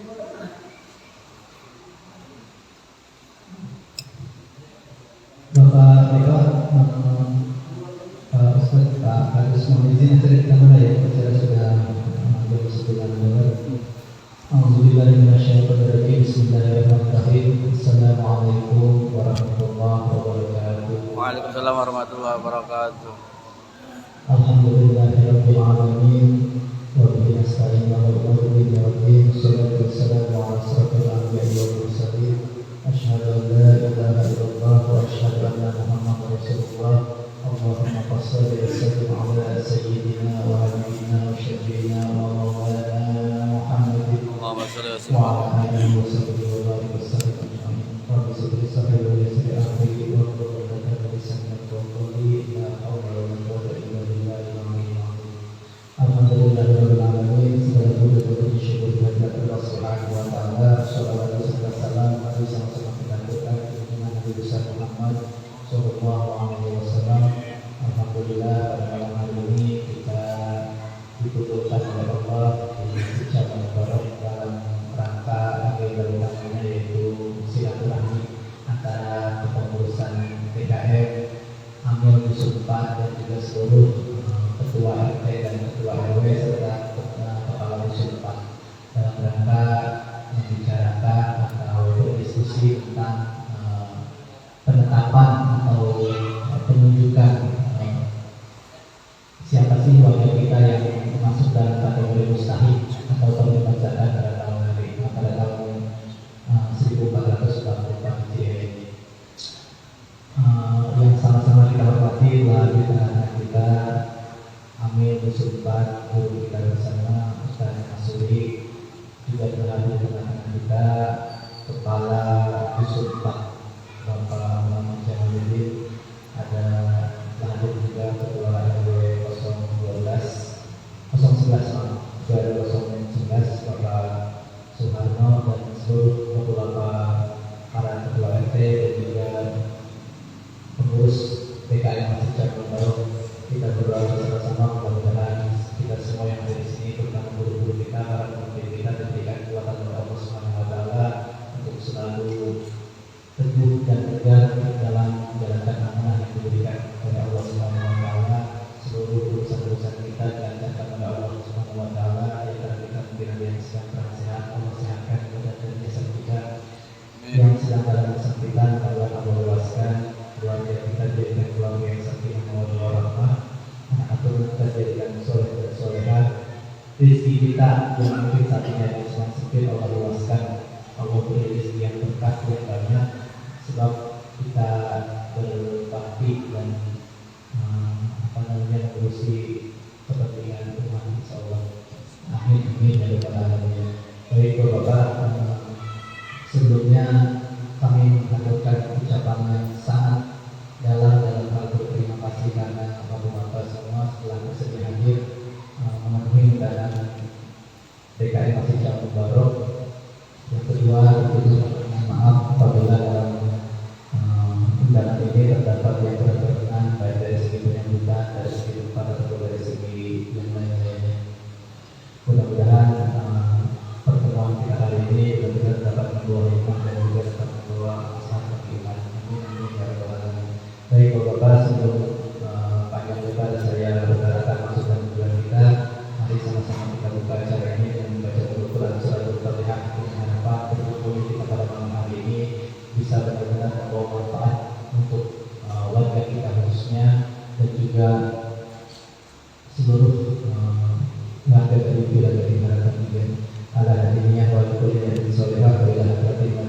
Bapak Ustaz Pak harus mohon izin cerita mana ya, saya sudah jam 9 lewat. Alhamdulillah minasyaitonirrajim. Bismillahirrahmanirrahim. Assalamualaikum warahmatullahi wabarakatuh. Waalaikumsalam warahmatullahi wabarakatuh. Alhamdulillahirabbil alamin wa bihi nasta'in ala umuri dunya. Wassalatu wassalamu ala asyrafil anbiya'i wal mursalin. Asyhadu an la ilaha illallah wa asyhadu anna Muhammadar Rasulullah. Allahumma shalli wa sallim ala sayyidina wa habibina wa syafiina wa maulana Muhammadin Allahumma shalli wa sallim. wa ala alihi wa sahbihi wa barik wa sallim ajma'in. Rabbi shalli wa yassir amri wa hlul 'uqdatam min lisani yafqahu qawli. La haula wa la quwwata illa billahil aliyyil azim. Alhamdulillahirabbil alamin. Segala puji dan syukur kehadirat Allah Subhanahu wa taala. Shalawat serta salam bagi sama-sama kita aturkan kepada Nabi besar Muhammad sallallahu alaihi wasallam. Alhamdulillah pada malam hari ini kita dikumpulkan oleh Allah di secara mubarak dalam rangka agenda utamanya yaitu silaturahmi antara kepengurusan TKM, Amil Musumpat dan juga seluruh ketua RT dan ketua RW serta kepala Musumpat dalam rangka membicarakan atau berdiskusi tentang penetapan atau penunjukan siapa sih wakil kita yang masuk dalam kategori mustahik atau terlibat zakat pada tahun hari pada tahun 1444 Hijriah ini. Yang sama-sama kita hormati lagi anak kita Amil Musumpat, guru kita bersama Ustaz Masuri, juga berhadir dengan kita Kepala Musumpat Bapak Muhammad Jamaluddin, ada hadir juga Ketua RW 011 Bapak Suharno dan seluruh bapak-bapak para ketua RT dan juga pengurus TKM Masjid Jami'ul Barak. Kita berdoa bersama-sama mudah-mudahan kita semua yang ada di sini, terutama guru-guru kita, para pemimpin kita, diberikan kekuatan oleh Allah Subhanahu wa taala untuk selalu teguh dan tegar dalam menjalankan amanah yang diberikan oleh Allah Subhanahu wa taala. Seluruh urusan-urusan kita dilancarkan oleh Allah Subhanahu wa taala. Yang kita mungkin ada yang sedang kurang sehat, Allah sehatkan badan dan jasad kita. Yang sedang dalam kesempitan, Allah luaskan. Keluarga kita jadikan keluarga yang sakinah mawaddah warahmah. Anak turun kita jadikan soleh dan solehah. Rezeki kita yang mungkin saat ini ada sedang sempit, Allah luaskan. Allah beri rezeki yang berkah yang banyak, sebab kita berbakti dan mengurusi kepentingan umat, insyaallah. Amin amin ya rabbal alamin. Baik Bapak, sebelumnya kami mengaturkan ucapan yang sangat dalam hal berterima kasih karena Bapak-bapak semua telah bersedia hadir memenuhi undangan TKM Masjid Jami'ul Barak. Yang kedua, tentu mohon maaf apabila dalam undangan ini terdapat yang berkenan baik dari segi penyambutan, dari segi tempat atau dari segi yang lain-lainnya. Mudah-mudahan pertemuan kita hari ini benar-benar dapat membawa hikmah dan juga dapat membawa masalah iman. Amin amin ya rabbal alamin. Baik Bapak-bapak, sebelum panjang lebar saya berkata masuk dan tujuan kita, mari sama-sama kita buka acara ini dengan membaca Al-Quran surah Al-Fatihah dengan harapan berkumpul kita pada malam hari ini bisa benar-benar membawa manfaat untuk warga kita khususnya dan juga seluruh warga dari wilayah di harapan juga. Ala hadiniah wa kulli solehah wa ila hadratin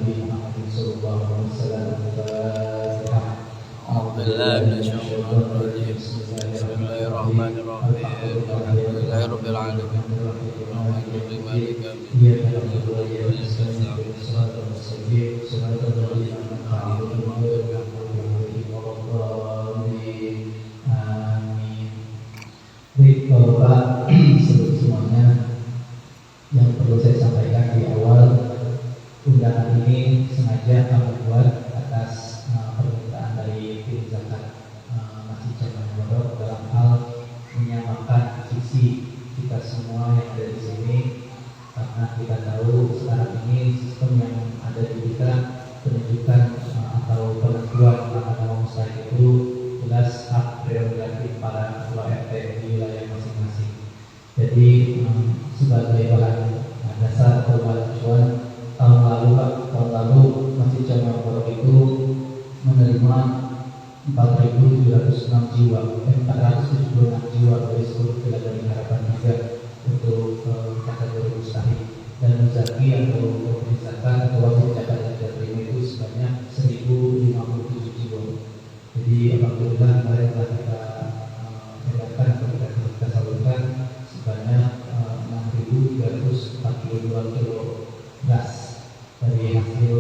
jiwa, 476 jiwa dari seluruh Bidadari Harapan 3 untuk kategori mustahik, dan muzaki atau pemberi zakat atau wajib zakat yang diterima itu sebanyak 1057 jiwa. Jadi alhamdulillah kemarin telah kita edarkan atau kita salurkan sebanyak 6.342 kilo beras dari hasil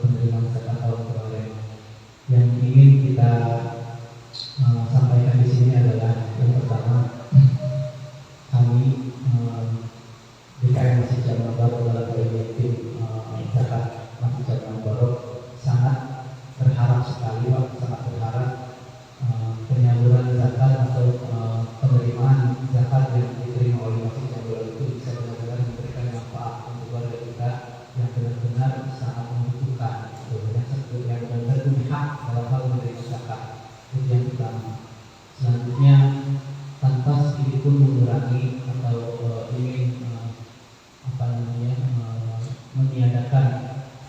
penerimaan zakat tahun kemarin. Yang ingin kita sampaikan di sini adalah yang pertama, kami DKM Masjid Jamiah Barok dalam tim zakat Masjid Jamiah Barok sangat berharap sekali, Pak, sangat berharap penyaluran zakat atau penerimaan zakat yang diterima oleh Masjid Jamiah Barok itu bisa benar-benar memberikan manfaat untuk warga kita yang benar-benar sangat membutuhkan, yang benar-benar berhak dalam hal menerima zakat. Itu yang pertama. Selanjutnya, tanpa sedikit pun mengurangi atau ingin meniadakan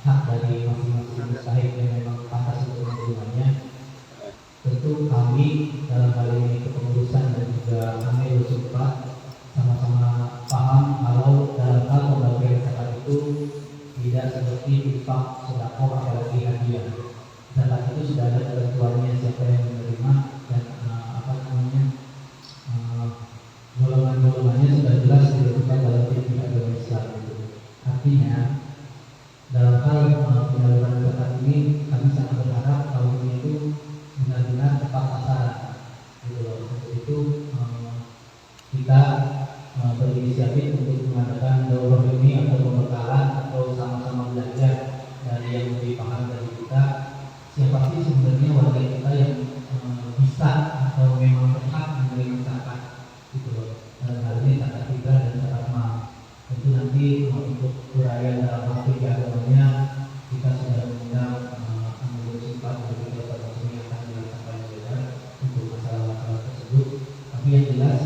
hak dari masing-masing mustahik yang memang pantas untuk menerimanya, tentu kami dalam hal ini kepengurusan dan juga kami bersumpah sama-sama paham kalau dalam hal pembagian zakat itu tidak seperti infak, sedekah, apalagi hadiah. Zakat itu sudah ada ketentuannya siapa yang menerima dan golongan-golongannya sudah jelas ditentukan dalam fikih agama Islam itu. Artinya dalam hal penyaluran zakat ini kami sangat berharap tahun ini itu benar-benar tepat sasaran, gitu loh. Untuk itu kita berinisiatif untuk mengadakan daurah ini atau pembekalan atau sama-sama belajar dari yang lebih paham dari kita. Siapa sih sebenarnya warga kita yang bisa atau memang berhak menerima zakat, gitu loh. Dalam hal ini zakat fitrah dan zakat mal. Tentu nanti untuk uraian dalam hal fikih agamanya kita sudah mengundang anggota sifat dari beberapa sini yang akan dilaksanakan belajar untuk masalah-masalah tersebut. Tapi yang jelas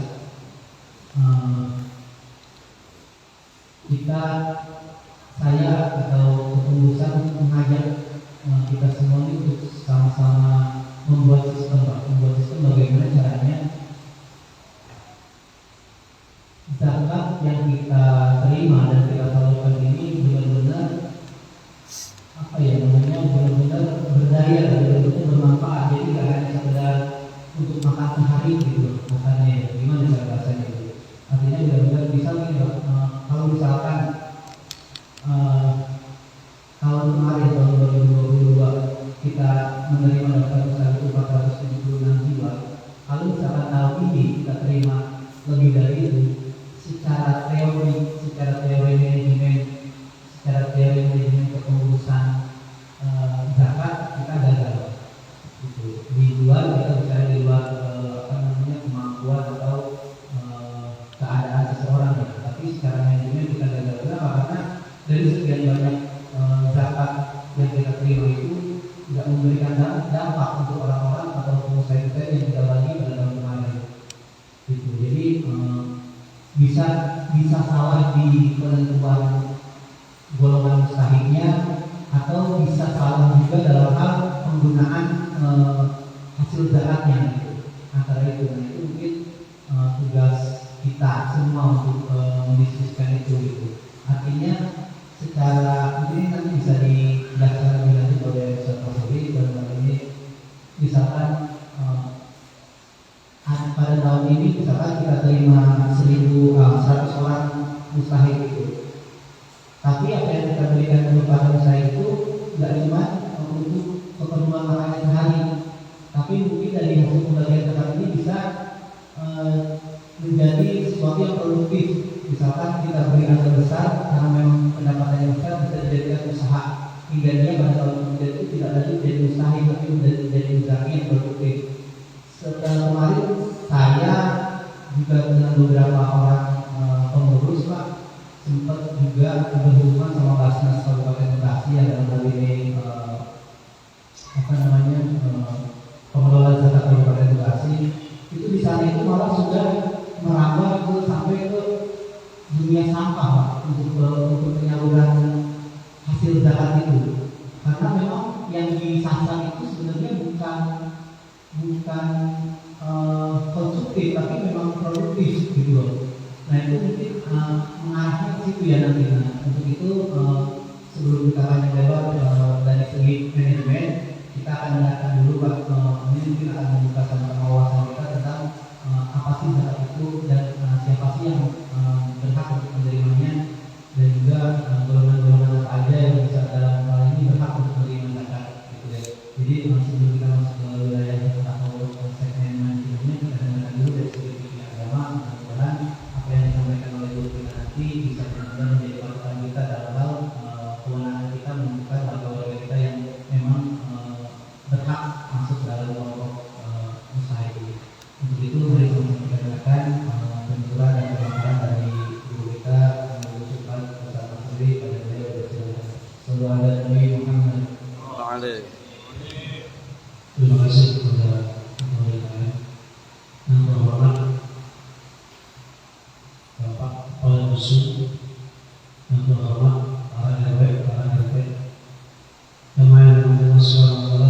saya atau kepengurusan mengajak kita semua ini untuk sama-sama membuat sistem bagaimana caranya zakat yang kita terima dan kita salurkan ini benar-benar benar-benar berdaya dan benar-benar bermanfaat. Jadi tidak hanya sekedar untuk makan sehari gitu makannya, gimana cara rasanya gitu. Artinya benar-benar bisa kalau misalkan tahun kemarin tahun 2022 kita menerima daftar usaha itu 476 jiwa. Kalau misalkan tahun ini kita terima lebih dari itu, secara teori manajemen kepengurusan zakat kita gagal. Gitu. Di luar kita bicara di luar kemampuan atau keadaan seseorang ya. Tapi secara manajemen kita gagal. Kenapa? Karena dari sekian banyak zakat yang kita terima itu tidak memberikan dampak untuk orang-orang atau pengusaha kita yang tidak lagi pada tahun kemarin. Gitu. Jadi bisa salah di penentuan golongan mustahiknya atau bisa salah juga dalam hal penggunaan hasil zakatnya gitu. Antara itu dan itu mungkin tugas kita semua untuk mendiskusikan itu gitu. Artinya secara ini nanti bisa dijelaskan lebih lanjut oleh Ustaz Masuri dalam hal ini. Misalkan pada tahun ini misalkan kita terima 100 orang mustahik itu, tapi apa yang kita berikan kepada mustahik itu tidak cuma untuk keperluan makan sehari, tapi mungkin dari hasil pembagian zakat ini bisa menjadi sesuatu yang produktif. Misalkan kita beri angka besar karena memang pendapatannya besar, bisa dijadikan usaha hingga dia pada tahun kemudian itu tidak lagi jadi mustahik tapi menjadi usaha yang produktif. Setelah kemarin saya juga dengan beberapa orang pengurus Pak sempat juga berhubungan sama Basnas Kabupaten Bekasi yang dalam hal ini pengelola zakat Kabupaten Bekasi itu di sana itu malah sudah merambah ke sampai ke dunia sampah Pak, untuk penyaluran hasil zakat itu, karena memang yang disasar itu sebenarnya bukan konsumtif tapi memang produktif gitu loh. Nah itu mungkin mengarahnya ke situ ya nanti. Nah untuk itu sebelum kita panjang lebar dari segi manajemen, kita akan dengarkan dulu Pak. Ini mungkin akan membuka sama wawasan kita tentang apa sih zakat itu dan siapa sih yang berhak untuk menerimanya, dan juga golongan-golongan apa aja yang bisa dalam hal ini berhak untuk menerima zakat gitu ya. Jadi sebelum kita masuk ke wilayah atau segmen manajemennya, kita dengarkan dulu dari segi fikih agama. Mudah-mudahan apa yang disampaikan oleh guru kita nanti bisa benar-benar menjadi patokan kita dalam hal kewenangan kita menentukan warga-warga kita yang memang berhak masuk dalam kelompok usaha ini. Untuk itu mari kita dengarkan penuturan dan pemaparan dari guru kita mengucapkan bersama sendiri pada beliau bersilakan. Sallallahu alaihi Muhammad. Terima kasih kepada pemerintah yang terhormat Bapak Kepala Dusun, yang terhormat para RW,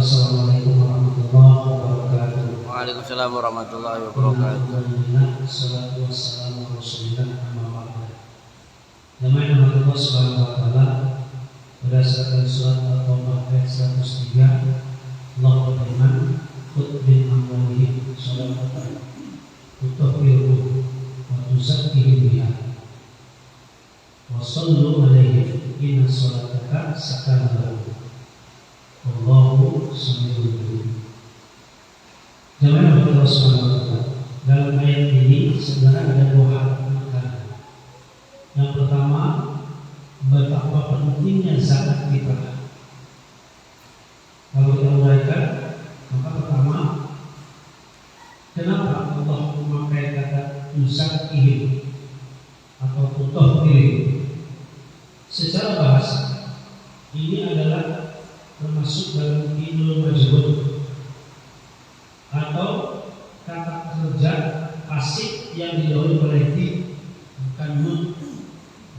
Assalamualaikum warahmatullahi wabarakatuh. Waalaikumsalam warahmatullahi wabarakatuh. Wassalatu wassalamu ala Rasulillah amma ba'd. Namanya Allah Subhanahu wa taala berdasarkan surat At-Taubah ayat 103, Allah berfirman, "Khudh min amwalihim shadaqatan tutahhiruhum wa tuzakkihim biha wa shallu 'alaihim inna shalataka sakanun lahum wallahu sami'un 'alim." Jemaah Allah Subhanahu wa taala, dalam ayat ini sebenarnya ada dua hal penekanan. Yang pertama, betapa pentingnya zakat fitrah. Kalau kita uraikan, maka pertama, kenapa Allah memakai kata tuzakkihim atau tutahhiruhum? Secara bahasa, ini adalah termasuk dalam fi'il majhul atau kata kerja pasif yang didahului oleh di, bukan nun.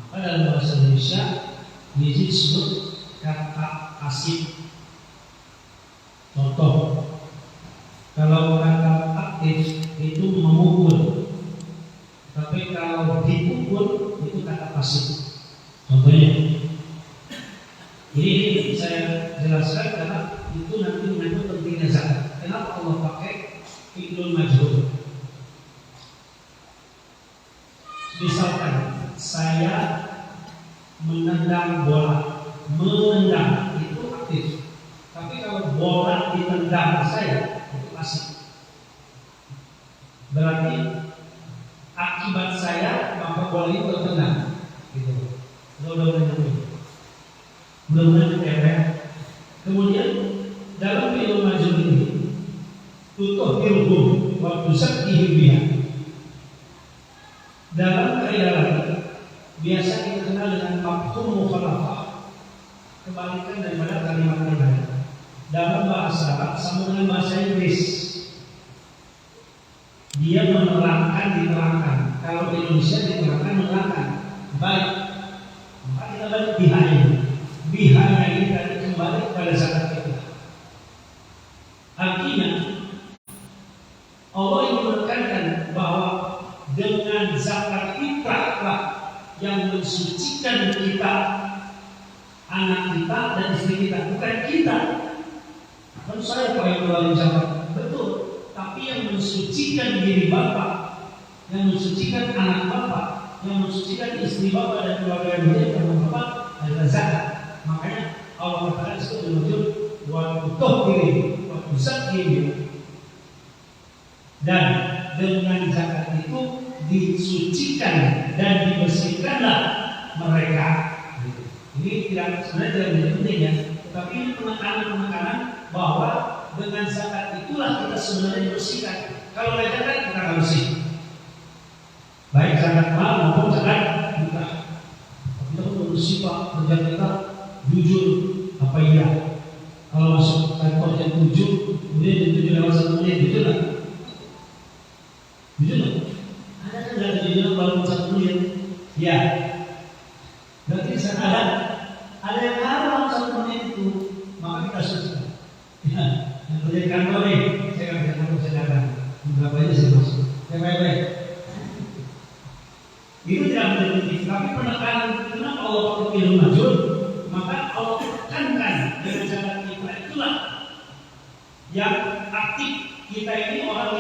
Maka dalam bahasa Indonesia ini disebut kata pasif. Contoh, kalau kata aktif itu memukul, tapi kalau dipukul itu kata pasif. Contohnya, ini saya jelaskan karena itu nanti menyangkut pentingnya zakat. Kenapa Allah pakai fi'il majhul? Misalkan saya menendang bola, menendang itu aktif. Tapi kalau bola ditendang saya itu pasif. Berarti akibat saya maka bola itu tertendang. Gitu. Mudah-mudahan ya. Kemudian dalam fi'il majhul ini tutahhiruhum wa tuzakkihim biha. Dalam kaidah biasa kita kenal dengan mafhum mukhalafah, kebalikan daripada kalimat lain. Dalam bahasa Arab sama dengan bahasa Inggris, dia menerangkan diterangkan. Kalau di Indonesia diterangkan menerangkan. Baik, maka kita balik bihanya. Bihanya ini tadi kembali kepada zakat kita. Artinya Allah ingin menekankan bahwa dengan zakat fitrah yang mensucikan kita, anak kita dan istri kita, bukan kita. Kan saya yang melalui zakat, betul. Tapi yang mensucikan diri bapak, yang mensucikan anak bapak, yang mensucikan istri bapak dan keluarga yang dia karena bapak adalah zakat. Makanya Allah katakan itu menuju wa tutahhiruhum wa tuzakkihim. Dan dengan zakat itu disucikan dan dibersihkanlah mereka. Ini tidak sebenarnya tidak penting ya, tetapi penekanan bahwa dengan zakat itulah kita sebenarnya dibersihkan. Kalau tidak zakat kita akan bersih. Baik zakat mal maupun zakat fitrah. Kita perlu bersih Pak, kerja kita jujur apa iya. Kalau masuk kantor jam 7, kemudian jam 7 lewat 1 menit, jujur lah. Jujur lah. Ada kan dari jujur baru 1 menit? Ya. Berarti ada yang haram 1 menit itu, maka kita susah. Ya, yang kerja di kantor nih, saya kan kerja kantor, saya datang. Jam kita ini orang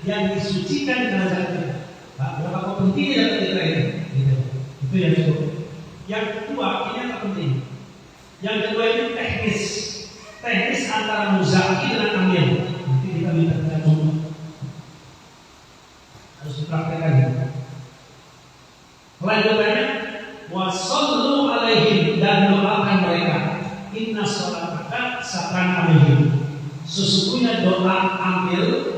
yang disucikan karena zakatnya. Berapa pentingnya dapat kita ini? Gitu. Itu yang kedua. Yang kedua ini yang penting. Yang kedua itu teknis antara muzaki dengan amil. Nanti kita minta contoh. Harus dipraktekkan. Kelanjutannya, wasallu alaihim, dan doakan mereka. Inna sholataka sakran alaihim. Sesungguhnya doa amil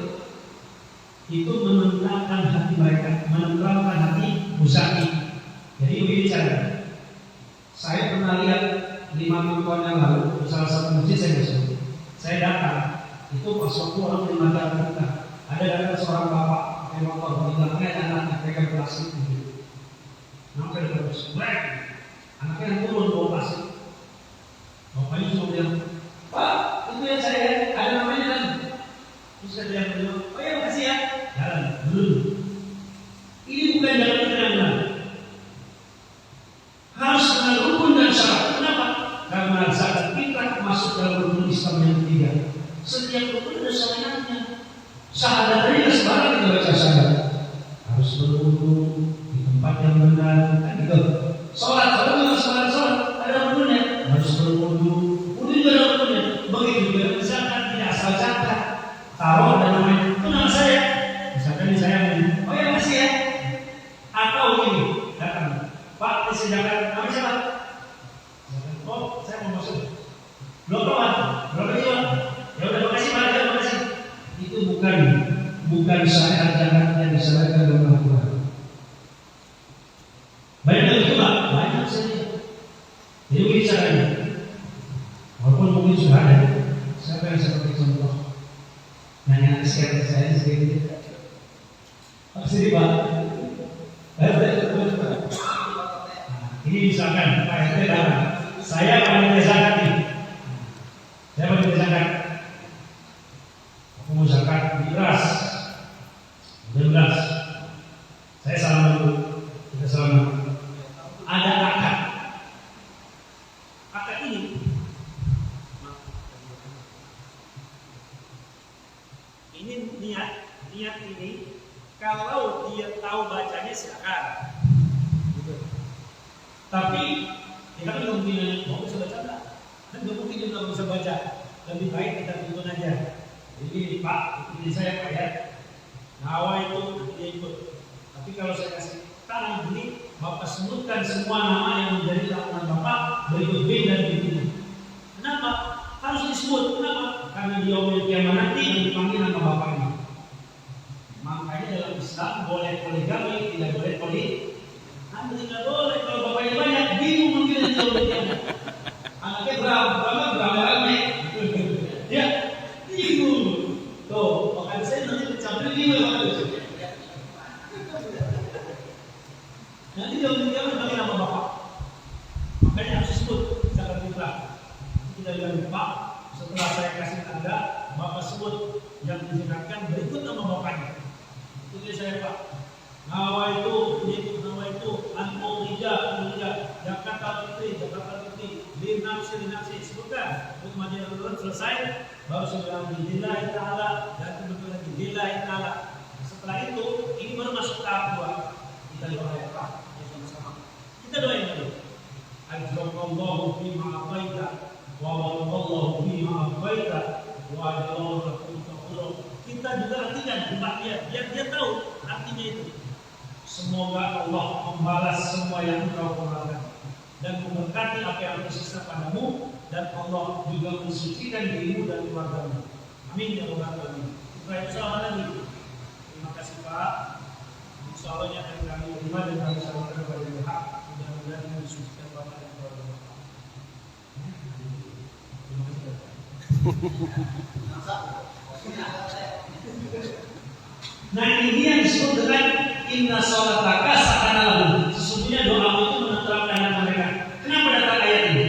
itu menenangkan hati mereka, menenangkan hati muzaki. Jadi begini caranya. Saya pernah lihat 5 tahun yang lalu di salah satu masjid saya masuk. Saya datang, itu pas waktu orang terima kita. Ada datang seorang bapak pakai motor, di belakangnya ada anaknya pegang plastik gitu. Nampak terus, anaknya yang turun bawa plastik. Bapaknya cuma bilang, Pak, itu yang saya ada namanya kan. Terus saya bilang, oh ya makasih ya. Jalan dulu. Ini bukan jalan kenangan. Harus dengan rukun dan syarat. Kenapa? Karena zakat fitrah masuk dalam rukun Islam yang ketiga. Setiap rukun ada syaratnya. Syahadat tadi sebarang kita baca syahadat. Harus berwudu di tempat yang benar. Kan gitu. Sholat ada rukunnya. Harus berwudu. Wudu juga ada rukunnya. Begitu juga zakat, tidak asal zakat. Taruh dan namanya itu nama saya. Misalkan saya oh ya masih ya. Atau ini datang. Pak, ini zakat. Nama siapa? Oh, saya mau masuk. Belum kawan. Berapa jiwa? Ya udah makasih Pak, ya makasih. Itu bukan syariat zakat yang disarankan dalam Al-Quran. Banyak itu Pak, banyak saja. Jadi begini caranya. Walaupun mungkin sudah ada. Siapa yang seperti contoh? Nanya sekitar saya sedikit. Sedih Pak. Ini misalkan Pak RT datang. Saya panitia zakat nih. Saya panitia zakat. Aku mau zakat di beras. Saya salam dulu. Kita salam. Ada akad. Akad ini niat ini kalau dia tahu bacanya silakan. Tapi kita kan nggak mungkin mau bisa baca enggak? Kan nggak mungkin juga nggak bisa baca. Lebih baik kita tuntun aja. Jadi Pak, ikutin saya Pak ya. Nawa itu dia ikut. Tapi kalau saya kasih tangan begini, Bapak sebutkan semua nama yang menjadi tanggungan Bapak berikut B dan begitu. Kenapa? Harus disebut. Kenapa? Karena di yaumil kiamat nanti yang dipanggil nama Bapaknya. Makanya dalam Islam boleh poligami, tidak boleh tidak boleh. Kalau bapaknya banyak, bingung mungkin nanti yaumil kiamat. Anaknya berapa ramai. Ya, bingung. Tuh, makanya saya nanti dicampur lima bagus. Nanti yaumil kiamat panggil nama Bapak. Makanya harus disebut zakat fitrah. Kita bilang Pak, setelah saya kasih tanda, Bapak sebut yang dizakatkan berikut nama Bapaknya. Itu dia saya Pak. Nawa itu, An-Qurija, Jakarta Fitri, Linafsi, sebutkan. Untuk majelis ulama selesai, baru saya bilang Lillahi Ta'ala, dan kemudian lagi Lillahi Ta'ala. Setelah itu, ini baru masuk tahap 2. Kita doa ya Pak, ya sama-sama. Kita doain dulu. Alhamdulillah bima abaita, wa wallahu bima abaita, wa jallahu lakum. Kita juga artikan biar dia tahu artinya itu. Semoga Allah membalas semua yang engkau keluarkan dan memberkati apa yang tersisa padamu, dan Allah juga mensucikan dirimu dan keluargamu. Amin ya rabbal alamin. Baik, selamat lagi. Terima kasih Pak. Insyaallah akan kami terima dan kami sampaikan kepada hak. Mudah-mudahan mensucikan Bapak dan keluarga Bapak. Nah ini yang disebut dengan inna sholataka sakana lahum. Sesungguhnya doa itu menenteramkan hati mereka. Kenapa datang ayat ini?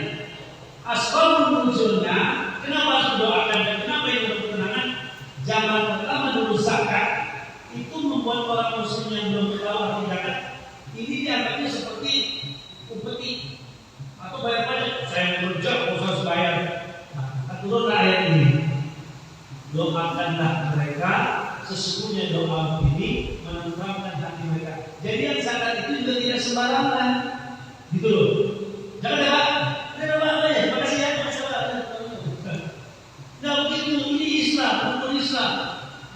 Asbabun nuzulnya, kenapa harus didoakan dan kenapa ini berketenangan? Zaman pertama dulu zakat itu membuat orang muslim yang belum tahu arti zakat ini dianggapnya seperti upeti atau bayar pajak. Saya bekerja, harus bayar. Nah, turunlah ayat ini. doakanlah mereka, sesungguhnya doa ini menenangkan hati mereka. Jadi yang zakat itu juga tidak sembarangan, gitu loh. Jangan ya Pak, makasih ya, makasih Pak. Nah begitu, ini Islam, rukun Islam,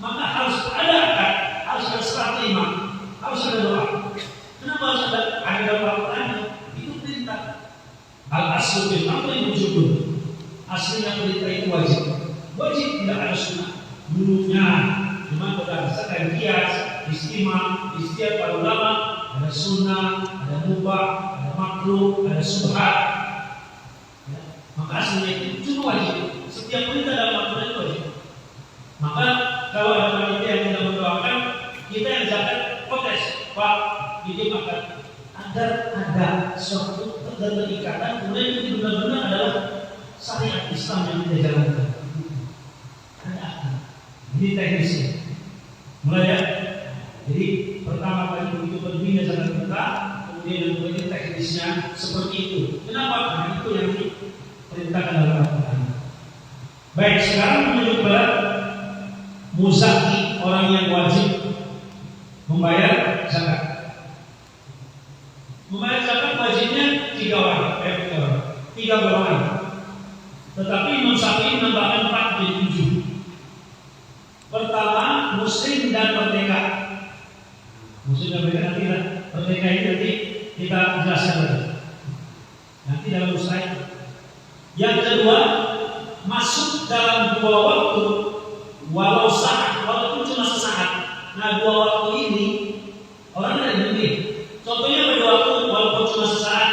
maka harus ada akad, harus ada serat terima, harus ada doa. Kenapa harus ada doa? Itu perintah. Al-aslu bil amri wujubun. Aslinya perintah itu wajib. Wajib tidak ada sunnah. Dulunya cuma berdasarkan kias, istimewa, istiad para ulama, ada sunnah, ada mubah, ada makruh, ada subhat. Ya. Maka aslinya itu cuma wajib. Setiap perintah dalam Al-Quran itu wajib. Maka kalau ada panitia yang tidak mendoakan, kita yang zakat protes, Pak, ini maka agar ada suatu keterikatan, kemudian itu benar-benar adalah syariat Islam yang kita jalankan. Ada apa? Ini teknisnya. Mulai ya. Jadi pertama kali begitu pentingnya zakat kita, kemudian yang kedua teknisnya seperti itu. Kenapa? Karena itu yang diperintahkan dalam Al-Quran. Baik, sekarang menuju kepada muzaki, orang yang wajib membayar zakat. Membayar zakat wajibnya 3 orang, 3 golongan. Tetapi Imam Syafi'i menambahkan 4 jadi 7. Pertama, muslim dan merdeka. Muslim dan merdeka nanti merdeka ini nanti kita jelaskan lagi. Nanti dalam mustahil. Yang kedua, masuk dalam 2 waktu, walau saat, walaupun cuma sesaat. Nah 2 waktu ini orang dari negeri. Contohnya pada waktu walaupun cuma sesaat,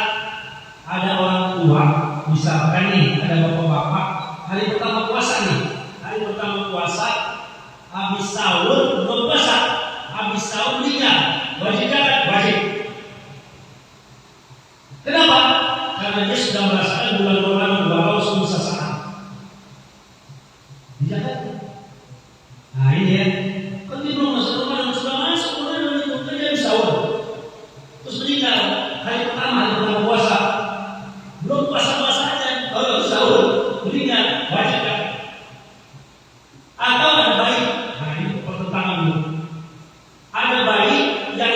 ada orang tua, misalkan nih, ada bapak-bapak, hari pertama puasa nih, hari pertama puasa, habis sahur belum puasa, habis sahur nikah, wajib zakat, wajib. Kenapa? Karena dia sudah merasakan bulan Ramadan walau cuma sesaat. Dijaga. Nah ini ya, kan dia belum masuk Ramadan, sudah masuk Ramadan itu kan dia bisa sahur. Terus meninggal hari pertama puasa, belum puasa aja, kalau sahur meninggal wajib kan? Atau ada bayi, nah ini pertentangan dulu. Ada bayi yang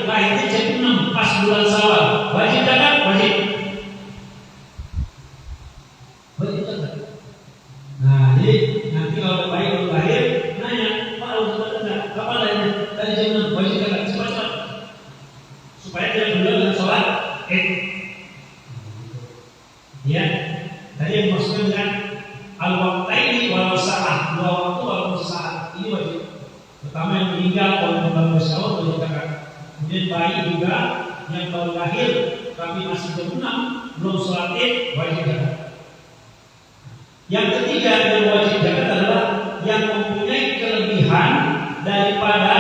lahirnya jam 6 pas bulan Syawal, wajib zakat, wajib. Wajib zakat. Nah jadi nanti kalau ada bayi baru lahir, nanya, Pak harus zakat enggak? Kapan lahirnya? Tadi jam 6, wajib zakat, cepat-cepat. Supaya dia dengan sholat ya, tadi yang maksudnya dengan al-waqtaini walau sa'ah, 2 waktu walau sesaat, ini wajib. Pertama yang meninggal kalau baru bersahur wajib zakat. Kemudian bayi juga yang baru lahir tapi masih jam 6 belum sholat wajib zakat. Yang ketiga yang wajib zakat adalah yang mempunyai kelebihan daripada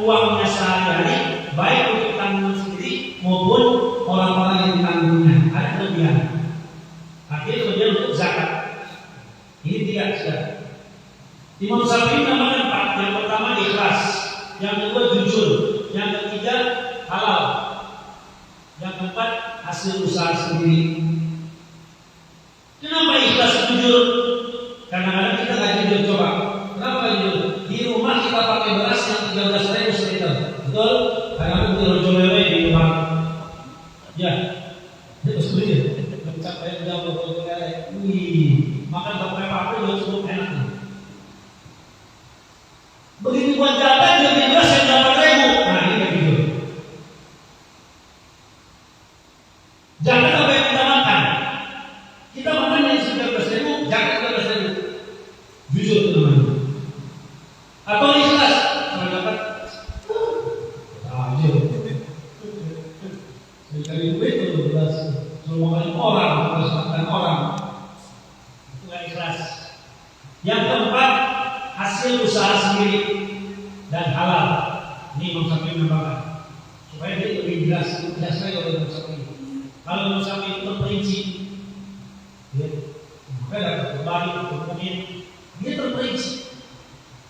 uangnya sehari-hari, baik untuk tanggungan sendiri maupun orang-orang yang ditanggungnya, ada kelebihan. Akhirnya kemudian untuk zakat. Ini 3 sudah. Imam Syafi'i menambahkan 4. Yang pertama ikhlas, yang kedua jujur, yang ketiga halal, yang keempat hasil usaha sendiri. Kenapa ikhlas jujur? Kadang-kadang kita nggak jujur, coba. Kenapa jujur? Di rumah kita pakai beras yang 13.000 seliter, betul? Kadang-kadang kita rojo-lele di rumah. Ya, terus beli. Sampai udah berbulan, makan pakai apa juga cukup enak. Begitu buat jalan jadi beras yang 8.000. Nah ini kayak gitu. Jangan apa yang kita makan. Kita makan yang 13.000, jangan 13.000. Jujur teman-teman. Atau ikhlas, kalau dapat, aja. Sekali duit itu beras. Makan orang, harus makan orang, itu nggak ikhlas. Yang keempat, hasil usaha sendiri dan halal. Ini Imam Syafi'i menambahkan supaya dia lebih jelas lagi oleh Imam Syafi'i. Kalau Imam Syafi'i terperinci, maka dapat kembali kemudian dia terperinci.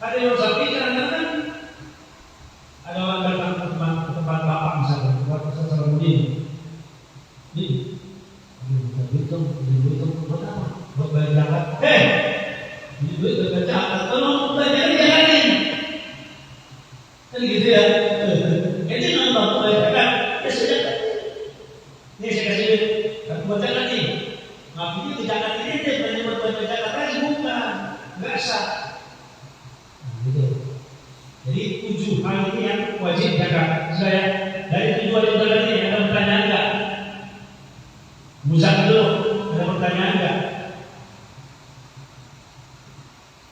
Ada Imam Syafi'i kadang-kadang ada orang datang ke tempat bapak misalnya, buat sesuatu begini. Buat bayar zakat. Ini duit berjalan itu zakat ini dia menyebut zakat lagi bukan, nggak sah. Gitu. Jadi 7 hal ini yang wajib zakat. Saya dari 7 wajib zakat ini ada pertanyaan enggak? Musa dulu, ada pertanyaan enggak?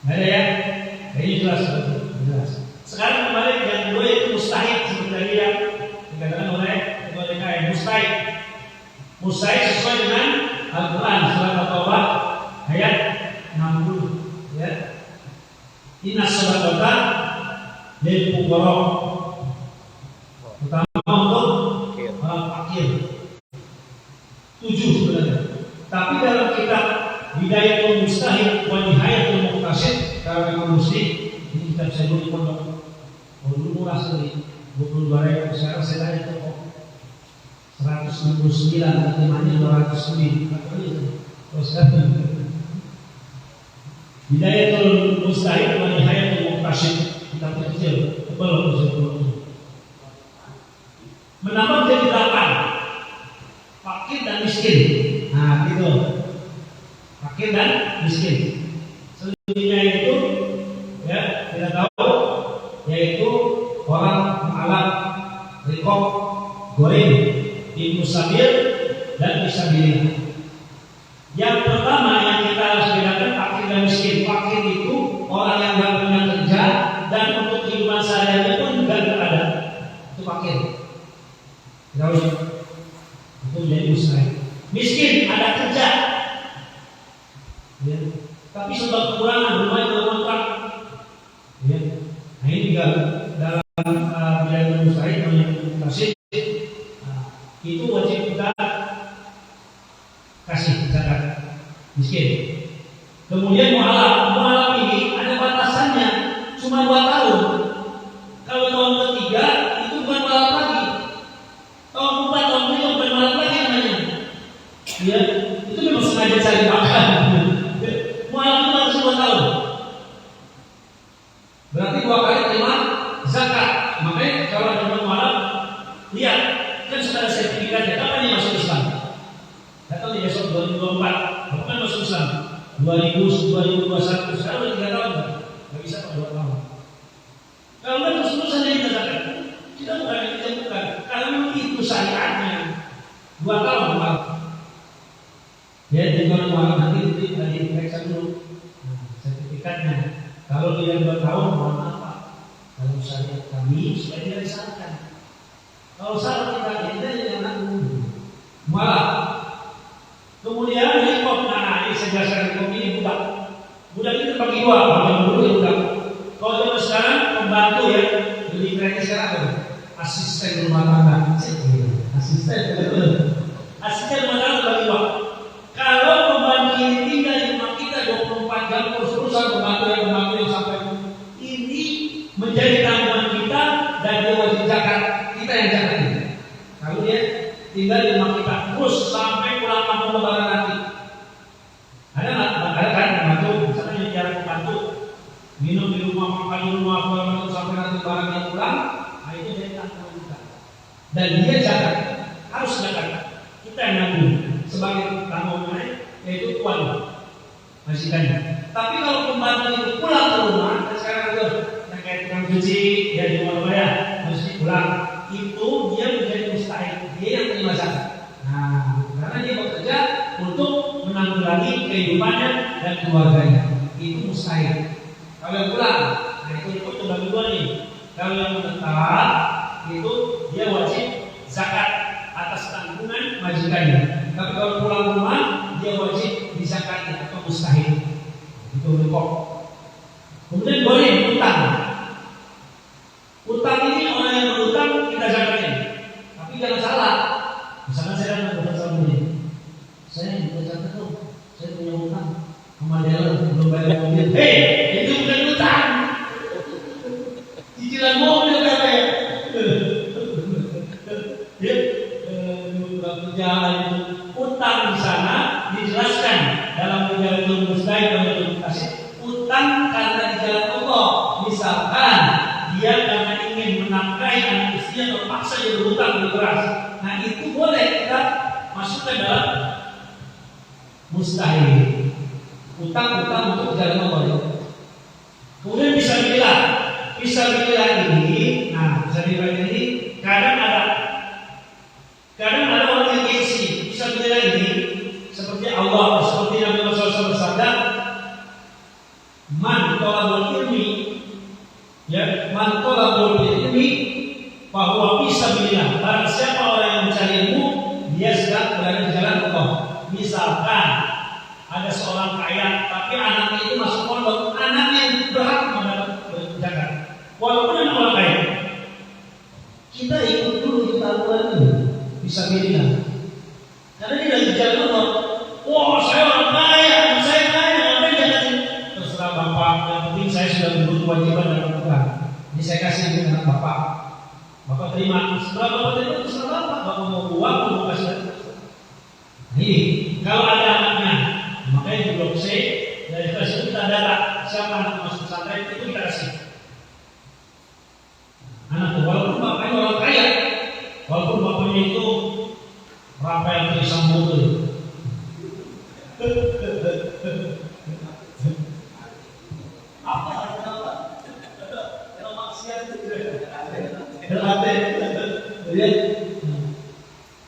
Nggak ada ya? Ini jelas. Sekarang kembali yang kedua itu mustahil seperti tadi yang dikatakan oleh Ketua DKM. Mustahil sesuai dengan Al-Quran surat At-Taubah ayat 60 ya. Inna shadaqata lil fuqara, terutama untuk orang fakir. 7 sebenarnya. Tapi dalam kitab Bidayatul Mustahid wa Nihayatul Muqtasid karena Imam Muslim, ini kitab saya dulu di pondok. Dulu murah sekali, 22.000. Sekarang saya tanya toko 169, terjemahannya 200 lebih. Terus sekarang Bidayatul Mustahid wa Nihayatul Muqtasid, kitab kecil, tebal kecil. Menambah menjadi 8, fakir dan miskin. Nah, gitu. Fakir dan miskin. Selebihnya itu ya kita tahu, yaitu orang mu'alaf, rikob, goreng, ibnu sabil dan fisabilillah. Yang pertama yang kita harus bedakan fakir dan miskin. Fakir itu orang yang tidak punya kerja dan untuk kehidupan sehari-hari pun tidak ada. Itu fakir. Tahu? Itu menjadi mustahil. Miskin ada kerja, ya. Tapi sebab kekurangan rumah itu kontrak, ya. Nah ini juga dalam biaya mustahil yang kasih, itu wajib kita kasih zakat miskin. Kemudian mu'alaf ini ada batasannya, cuma 2 tahun. Kalau tahun ketiga itu bukan mu'alaf lagi. Tahun 4, tahun 5 bukan mu'alaf lagi namanya. Ya, itu memang sengaja cari makan. Mu'alaf itu harus 2 tahun. Berarti 2 kali terima zakat. Makanya kalau ada mu'alaf, lihat kan sudah ada sertifikatnya. Kapan dia masuk Islam? Datang di besok 2024, bukan masuk Islam 2021, sekarang udah 3 tahun, nggak bisa pak 2 tahun. Kalau nggak terus-terusan jadi zakat, kita bukan, karena itu syariatnya 2 tahun maaf. Ya, jadi orang maaf nanti diperiksa dulu sertifikatnya. Kalau dia 2 tahun, mohon maaf pak, kalau syariat kami sudah tidak disahkan. Kalau salah kita jangan nanggung, malah. Kemudian rikob, nah ini saya jelaskan rikob ini budak. Budak itu terbagi 2, bagian dulu ya budak. Kalau zaman sekarang pembantu ya, lebih kerennya sekarang apa? Asisten rumah tangga. Asisten rumah tangga terbagi 2. Kalau pembantu ini tinggal di rumah kita 24 jam terus-terusan, pembantu yang sampai ini menjadi tanggungan kita dan dia wajib zakat. Kita yang zakat ini. Kalau dia tinggal di rumah kita terus sampai pulang kampung lebaran nanti. Ada kan pembantu, misalnya yang jarang pembantu minum di rumah, makan di rumah, sampai nanti barangnya pulang, nah itu jadi tanggungan kita. Dan dia zakat, harus zakat. Kita yang nanggung sebagai tanggungan, yaitu tuan majikannya. Tapi kalau pembantu itu pulang ke rumah, sekarang itu yang kayak tukang cuci, dia di rumah ya, mesti pulang. Itu dia menjadi mustahil, dia yang terima zakat. Nah, karena dia bekerja untuk menanggulangi kehidupannya dan keluarganya, itu mustahil. Kalau yang pulang, nah itu bagi 2 nih. Kalau yang menetap, itu dia wajib zakat atas tanggungan majikannya. Tapi kalau pulang rumah, dia wajib dizakati atau mustahil. Itu rikop. Kemudian boleh utang. Utang ini orang yang berutang kita zakatin. Tapi jangan salah. Misalnya saya datang ke sama dia, saya bukan zakat tuh, saya punya utang sama dia belum bayar mobil. Itu bukan utang, cicilan mobil kata ya. Kerjaan itu utang di sana dijelaskan dalam Bidayatul Mustahid dan Muqtasid. Utang karena di jalan Allah, misalkan dia karena ingin menafkahi anak istrinya terpaksa dia berhutang di beras. Nah itu boleh kita masukkan dalam mustahil. Utang untuk jalan Allah. Kemudian fisabilillah ini, fisabilillah ini kadang ada orang yang gengsi. Fisabilillah ini seperti Allah, seperti Nabi Muhammad SAW bersabda, man tolabul ilmi bahwa fisabilillah. Barang siapa orang yang mencari ilmu, dia sedang berada di jalan Allah. Misalkan ada seorang kaya, tapi anaknya itu masuk pondok, anaknya yang berhak mendapat zakat. Walaupun anak orang kaya, kita ikut dulu kita aturan ini, fisabilillah. Karena dia lagi jalan Allah. Wah, saya orang kaya, saya kaya, ngapain jangan? Terserah bapak, yang penting saya sudah berbuat kewajiban dalam Al-Quran. Ini saya kasih dengan bapak. Bapak terima, setelah bapak terima, terserah bapak mau uang, mau kasih. Ini kalau ada anaknya, makanya di blok C dari kelas itu kita data siapa anak masuk pesantren itu kita kasih. Anak itu walaupun bapaknya orang kaya, walaupun bapaknya itu Rafael Trisambodo. Apa? Kalau maksiat itu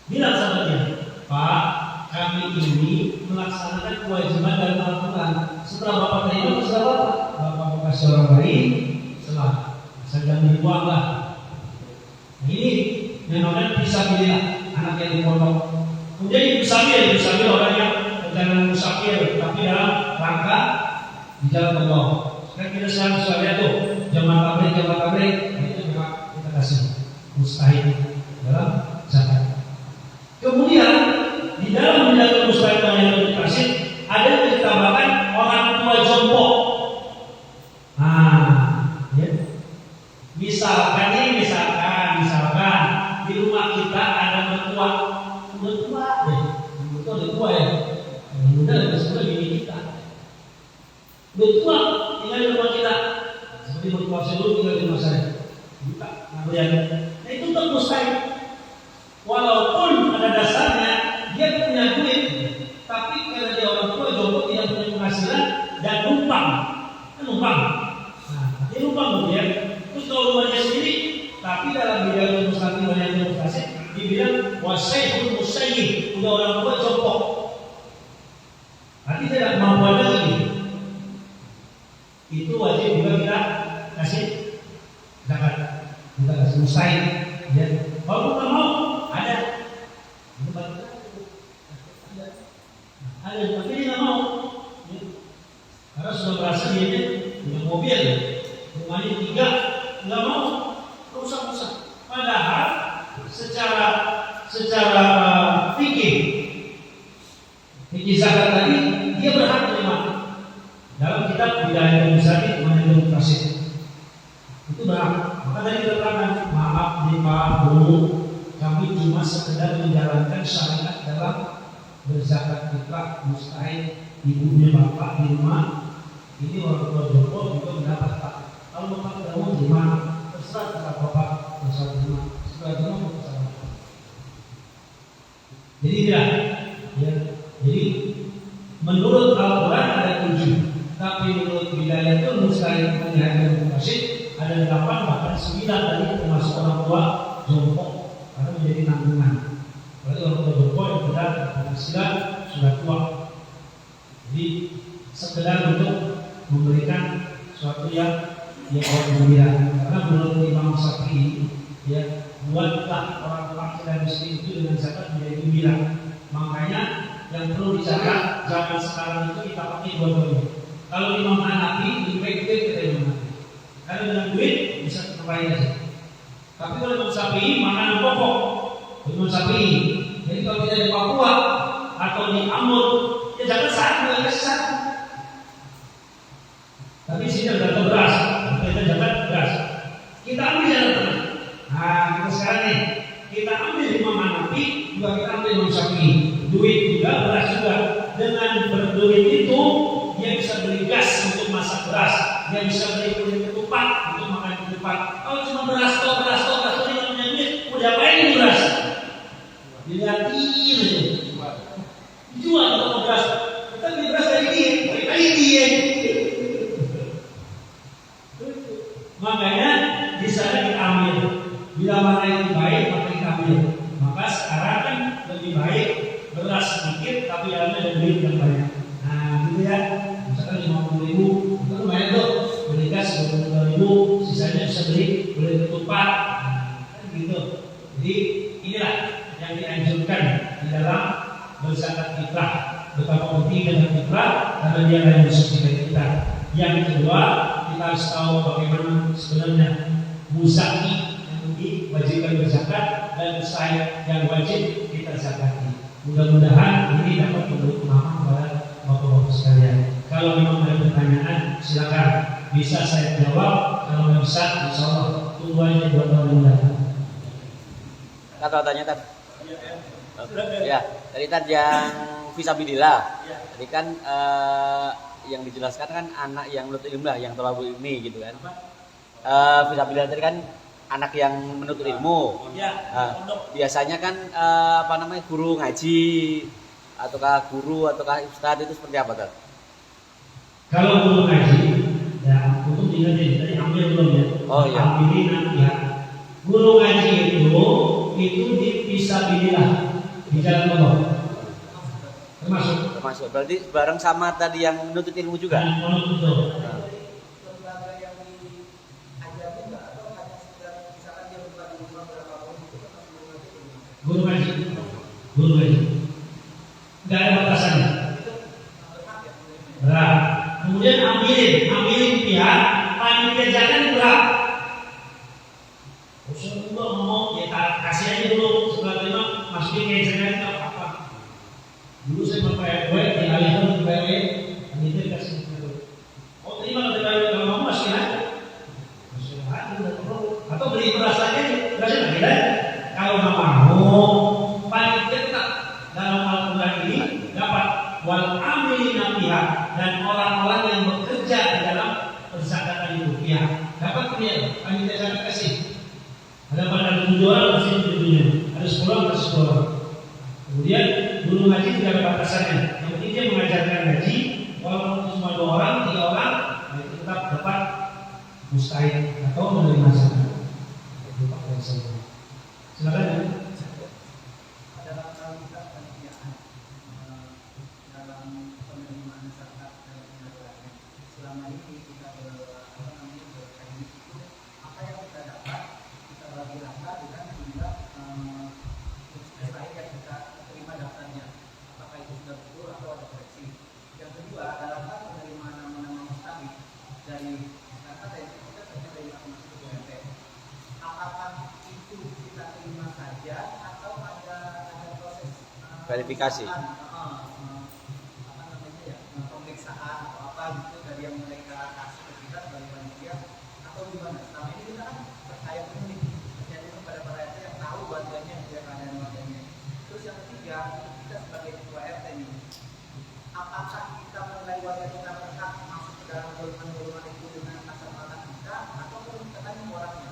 bilang sama dia, Pak, kami ini melaksanakan kewajiban dalam Al-Quran. Setelah bapak terima, setelah bapak kasih orang lain, setelah sedang dibuang lah. Ini yang namanya fisabilillah, anak yang di pondok. Kemudian ibu sambil orang yang berjalan musafir, tapi dalam rangka di jalan Allah. Sekarang kita sudah lihat tuh, jamaah tabligh, itu juga kita kasih mustahil dalam zakat. Kemudian di dalam menjaga mustahil yang dikasih ada yang ditambahkan orang tua jompo. Ya. Misalkan di rumah kita ada mertua ya. Muda sudah bini kita. Mertua tinggal di rumah kita. Seperti mertua saya dulu tinggal di rumah saya. Buka, nah itu tetap mustahil. Walaupun pada dasarnya dia punya duit, tapi karena dia orang tua jompo tidak punya penghasilan dan numpang. Nah, dia numpang dia. Terus kalau rumahnya sendiri, tapi dalam bidang mustahil yang demokrasi dibilang wasaihul musayyib, udah orang tua jompo. Nanti tidak kemampuan lagi. Itu wajib juga kita kasih zakat. Kita kasih mustahil. Ya. Kalau kita mau ada, tapi dia nggak mau. Ya. Karena sudah merasa dia punya mobil, rumahnya 3, nggak mau, rusak. Padahal secara fikih zakat tadi dia berhak menerima. Dalam kitab Bidayah Musafir Manhajul Qasid itu berhak. Maka tadi dikatakan, maaf nih Pak Bu, kami cuma sekedar menjalankan syariat dalam berzakat fitrah mustahil. Ibunya bapak di rumah, ini orang tua jompo juga mendapat Pak. Kalau bapak tidak mau terima, terserah kata bapak, terserah terima. Setelah terima mau terserah. Jadi tidak, ya. Jadi menurut Al-Quran ada 7, tapi menurut Bidayah itu mustahil Manhajul Qasid ada 8 bahkan 9 tadi termasuk orang tua jompo karena menjadi tanggungan. Berarti orang tua jompo yang sudah berpenghasilan sudah tua. Jadi sekedar untuk memberikan sesuatu yang gembira. Karena menurut Imam Syafi'i, ya, buatlah orang fakir dan miskin itu dengan zakat menjadi gembira. Makanya yang perlu dicatat zaman sekarang itu kita pakai dua-duanya. Kalau Imam Hanafi lebih baik duit kita Imam Hanafi. Karena dengan duit bisa terbaik aja. Tapi kalau Imam Syafi'i makanan pokok, Imam Syafi'i. Jadi kalau kita di Papua atau di Ambon, ya jangan satu, satu. Tapi sini ada beras, kita jangan beras. Kita ambil jalan tengah. Nah, kita sekarang nih, kita ambil Imam Hanafi, juga kita ambil Imam Syafi'i. Duit juga, beras juga. Dengan berduit itu, dia bisa beli gas untuk masak beras, dia bisa beli kulit ketupat untuk makan ketupat. Kalau cuma beras tok, dia nggak punya duit, mau diapain beras? Dilihatin, dijual untuk beras. tapi dalamnya ada duit yang banyak. Nah, gitu ya. Misalkan 50.000, itu lumayan tuh. Beli gas 20.000, sisanya bisa beli ketupat. Kan gitu. Jadi inilah yang dianjurkan di dalam berzakat fitrah. Betapa pentingnya fitrah karena dia akan mensucikan kita. Yang kedua, kita harus tahu bagaimana sebenarnya muzaki yang diwajibkan berzakat dan musai yang wajib kita zakati. Mudah-mudahan ini dapat memberi pemahaman kepada bapak-bapak sekalian. Kalau memang ada pertanyaan, silakan bisa saya jawab. Kalau nggak bisa, insya Allah tunggu aja 2 tahun yang datang. Kata tanya tadi. Ya, tadi tadi yang fisabilillah. Tadi kan yang dijelaskan kan anak yang menuntut ilmu lah, yang thalabul ilmi gitu kan. Fisabilillah tadi kan anak yang menuntut ilmu. Biasanya kan guru ngaji ataukah guru ataukah ustadz itu seperti apa tuh? Kalau guru ngaji, ya untuk diingetin tadi ambil belum ya? Oh iya. Ambilin nanti ya. Guru ngaji itu fisabilillah di jalan Allah. Termasuk. Berarti bareng sama tadi yang menuntut ilmu juga. Guru ngaji, nggak ada batasannya. Nah, kemudian ambilin pihak panitia jangan berat. Usul gua ngomong ya kasih aja dulu sebagai masukin ke jangan apa. Dulu saya pakai gue dialihkan ke PW, panitia kasih dulu. Oh terima kalau mau masukin aja. Masukin aja udah perlu. Atau beli beras aja, berasnya lagi kan? Kalau nggak mau, panitia tetap dalam Al-Quran ini dapat wal amilina pihak dan orang-orang yang bekerja di dalam perzakatan itu pihak dapat dia panitia zakat kasih. Ada pada tujuan kasih tujuannya, ada sekolah kasih sekolah. Kemudian guru ngaji tidak ada batasannya. Yang penting dia mengajarkan ngaji, walaupun cuma 2 orang, 3 orang, itu tetap dapat mustahil atau menerima zakat. Itu Pak Presiden. Silakan ya. Verifikasi. Pemeriksaan atau apa gitu dari yang mereka kasih ke kita sebagai panitia atau gimana? Selama ini kita kan percaya penuh terjadi kepada para RT yang tahu warganya dia keadaan warganya. Terus yang ketiga, kita sebagai ketua RT ini, apakah kita menilai warga kita berhak masuk ke dalam golongan-golongan itu dengan kasat mata kita atau kita tanya orangnya?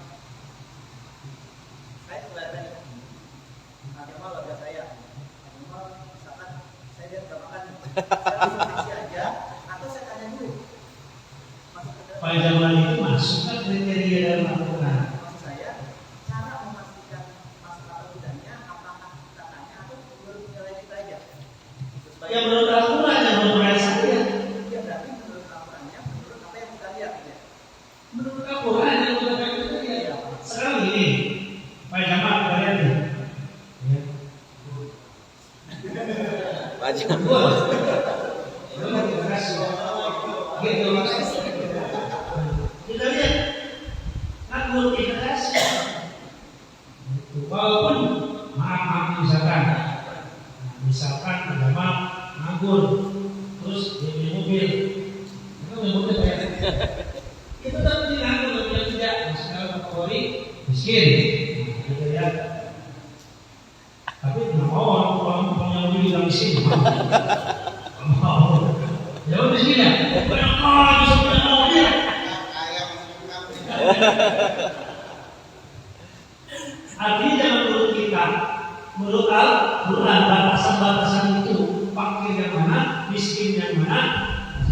Saya ketua RT ini, agama warga saya. Misalkan saya lihat gak makan, saya diskusi aja atau saya tanya dulu. Pak Jamal itu masuk kan kriteria dalam Al-Quran. Maksud saya, cara memastikan masuk atau tidaknya, apakah kita tanya atau menurut nilai kita aja? Ya menurut Al-Quran, yang menurut saya. Ya berarti menurut Al-Qurannya, menurut apa yang kita lihat ya? Menurut Al-Quran yang kita lihat. Sekarang ini, Pak Jamal kalian nih. Pak Jamal. Terima kasih. Gitu maksudnya. Kita lihat, nganggur kita kasih. Walaupun maaf misalkan agama nganggur, terus dia beli mobil, itu mobil bayar. Itu tapi dia nganggur, dia tidak. Misalnya kategori miskin, gitu ya. Tapi nggak mau orang punya mobil bilang miskin. Mau. Ya udah miskin ya. Banyak orang bisa punya mobil. Artinya jangan menurut kita, menurut Al-Quran batasan-batasan itu fakir yang mana, miskin yang mana,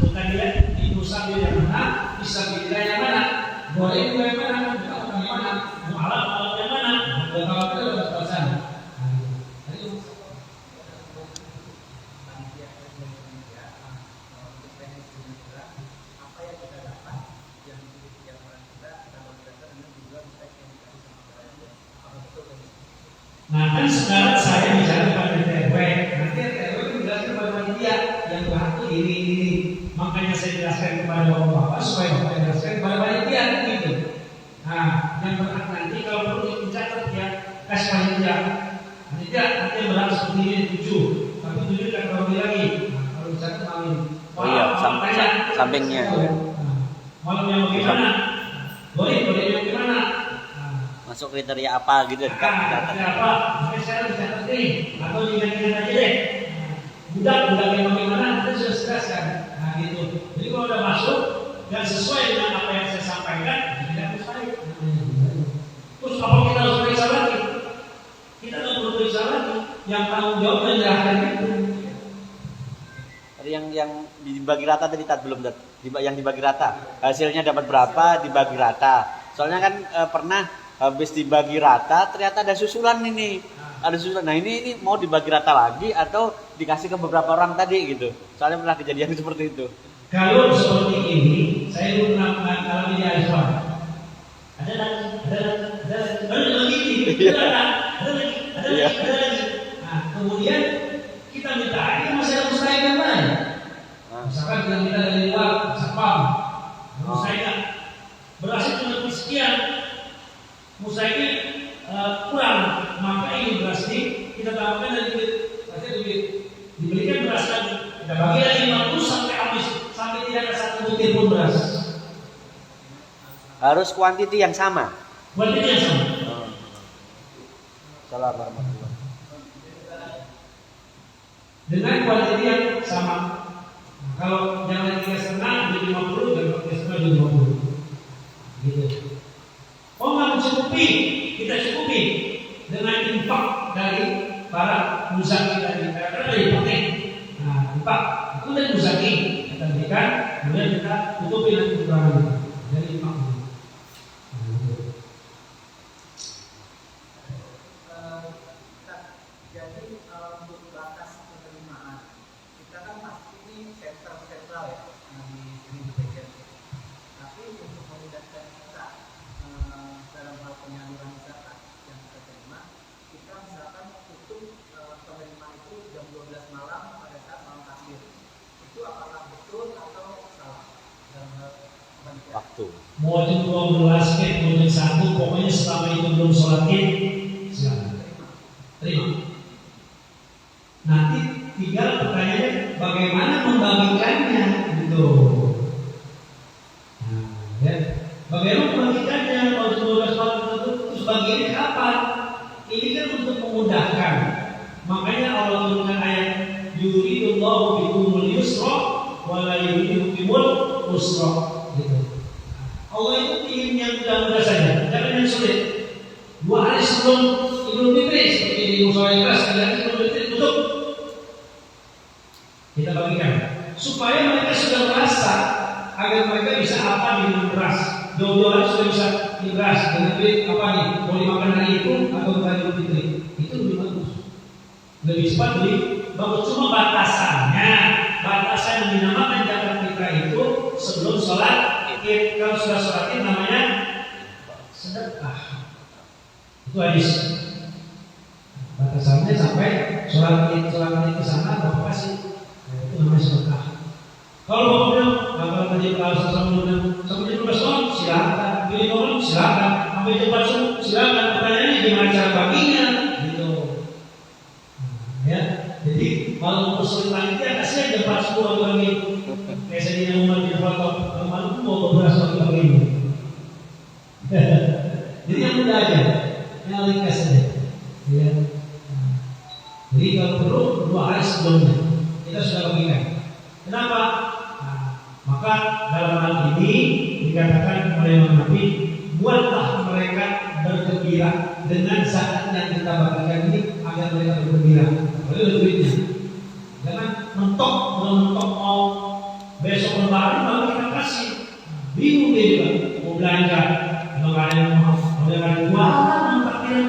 bukan dia dimusabil yang mana, disabilitas yang mana, boleh juga yang mana, bukan yang mana, mu'alaf yang mana, kalau kita ada batasan. Nah kan sekarang saya bicara pada RW, nanti RW menjelaskan kepada panitia yang berhak itu ini. Makanya saya jelaskan kepada bapak-bapak supaya bapak jelaskan kepada panitia gitu. Nah yang berhak nanti kalau perlu dicatat ya kasih panitia. Panitia nanti yang berhak seperti ini 7, tapi 7 tidak terlalu lagi. Nah, kalau dicatat malam. Oh iya, sampingnya. Malam yang bagaimana? Boleh yang gimana? Masuk kriteria apa gitu Kriteria apa? Mungkin saya dicatat nih, atau diganti-ganti aja deh. Budak yang bagaimana? Kita sudah jelaskan. Nah gitu. Jadi kalau udah masuk dan sesuai dengan apa yang saya sampaikan, tidak harus baik. Terus apa kita harus periksa lagi? Kita nggak perlu periksa lagi. Yang tanggung jawab menjelaskan itu. Yang dibagi rata tadi belum yang dibagi rata hasilnya dapat berapa dibagi rata, soalnya kan pernah habis dibagi rata ternyata ada susulan. Nah ini mau dibagi rata lagi atau dikasih ke beberapa orang tadi gitu, soalnya pernah kejadian seperti itu. Kalau seperti ini saya pernah mengalami di Alfa, ada lagi. Nah kemudian kita minta ini masih ada mustahil yang lain. Misalkan kita minta dari luar Sapam, mustahil berasnya cuma sekian, mustahilnya kurang, maka ini beras ini kita tambahkan dari duit, dibelikan beras lagi, kita bagi lagi 50 sampai habis, sampai tidak ada satu butir pun beras. Harus kuantiti yang sama. Kuantiti yang sama. Salam warahmatullahi. Dengan kuantiti yang sama. Nah, kalau yang 3,5 jadi 50, dan 3,5 jadi 50. Gitu. Oh nggak mencukupi, kita cukupi dengan infak dari para muzaki tadi. Karena dari pakai. Nah, infak itu dari muzaki kita berikan, kemudian kita tutupi nanti kekurangan dari infak. Waktu. Mau jam 12 ke, mau jam 1, pokoknya selama itu belum sholat id, silakan. Terima. Nanti tinggal pertanyaannya bagaimana membagikannya gitu. Nah, ya. Bagaimana membagikannya kalau jam 12 malam terus bagiannya kapan? Ini kan untuk memudahkan. Makanya Allah turunkan ayat yuridullahu bikumul yusra wa la yuridu bikumul usra. Gitu. Allah itu ingin yang mudah-mudah saja, jangan yang sulit. 2 hari sebelum Idul Fitri seperti di musola kelas, 3 hari sebelum Idul Fitri tutup. Kita bagikan supaya mereka sudah merasa agar mereka bisa apa dengan beras. Jauh-jauh hari sudah bisa di beras dengan duit apa nih? Mau dimakan hari itu atau bukan Idul Fitri? Itu lebih bagus. Lebih cepat, lebih bagus. Cuma batasannya, batasan yang dinamakan zakat fitrah itu sebelum sholat. Kalau sudah sholat id namanya sedekah. Itu hadis. Batasannya sampai sholat id ke sana bapak kasih. Itu namanya sedekah. Kalau bapak bilang, kalau tadi kalau sampai jam 12 malam silakan, pilih malam silakan, sampai jam 4 subuh silakan. Pertanyaannya gimana cara baginya? Gitu. Ya, jadi kalau usul panitia kasih jam 4 subuh bagi. Kayak saya tidak mau di foto, malu mau beras bagi ini. Jadi yang mudah aja, yang ringkas saja. Ya. Jadi kalau perlu 2 hari sebelumnya kita sudah bagikan. Kenapa? Nah, maka dalam hal ini dikatakan oleh Nabi, buatlah mereka bergembira dengan zakat yang kita bagikan ini agar mereka bergembira. Oleh duitnya, jangan mentok mau besok lebaran baru kita kasih. Bingung dia juga mau belanja, kalau nggak ada yang mau, kalau nggak ada uang, takbiran.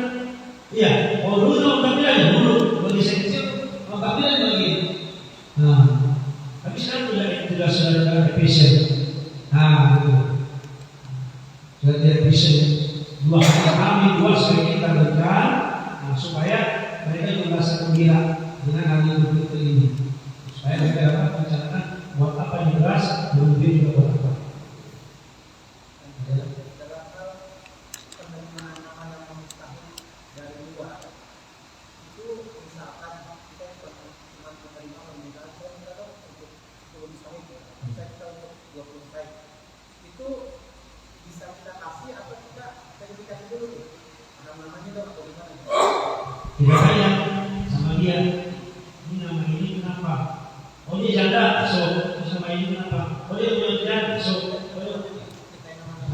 Iya, kalau dulu kalau takbiran dulu, bagi saya kecil, kalau takbiran bagi. Nah, tapi sekarang sudah ada efisien. Nah, gitu. Sudah ada efisien. 2 kali kami 2 sekali kita berikan. supaya mereka juga merasa gembira dengan hal yang begitu ini. Supaya mereka dapat menceritakan buat apa yang beras, kemudian juga buat apa. Dalam hal penerimaan nama-nama mustahil dari luar, itu misalkan kita cuma menerima permintaan, saya minta dong untuk 10 mustahil, saya minta untuk 20 mustahil. Itu bisa kita kasih atau kita verifikasi dulu tuh nama-namanya dong atau gimana? Tidak tanya sama dia, ini nama ini kenapa? Oh dia janda, so sama ini kenapa? Oh dia punya janda, so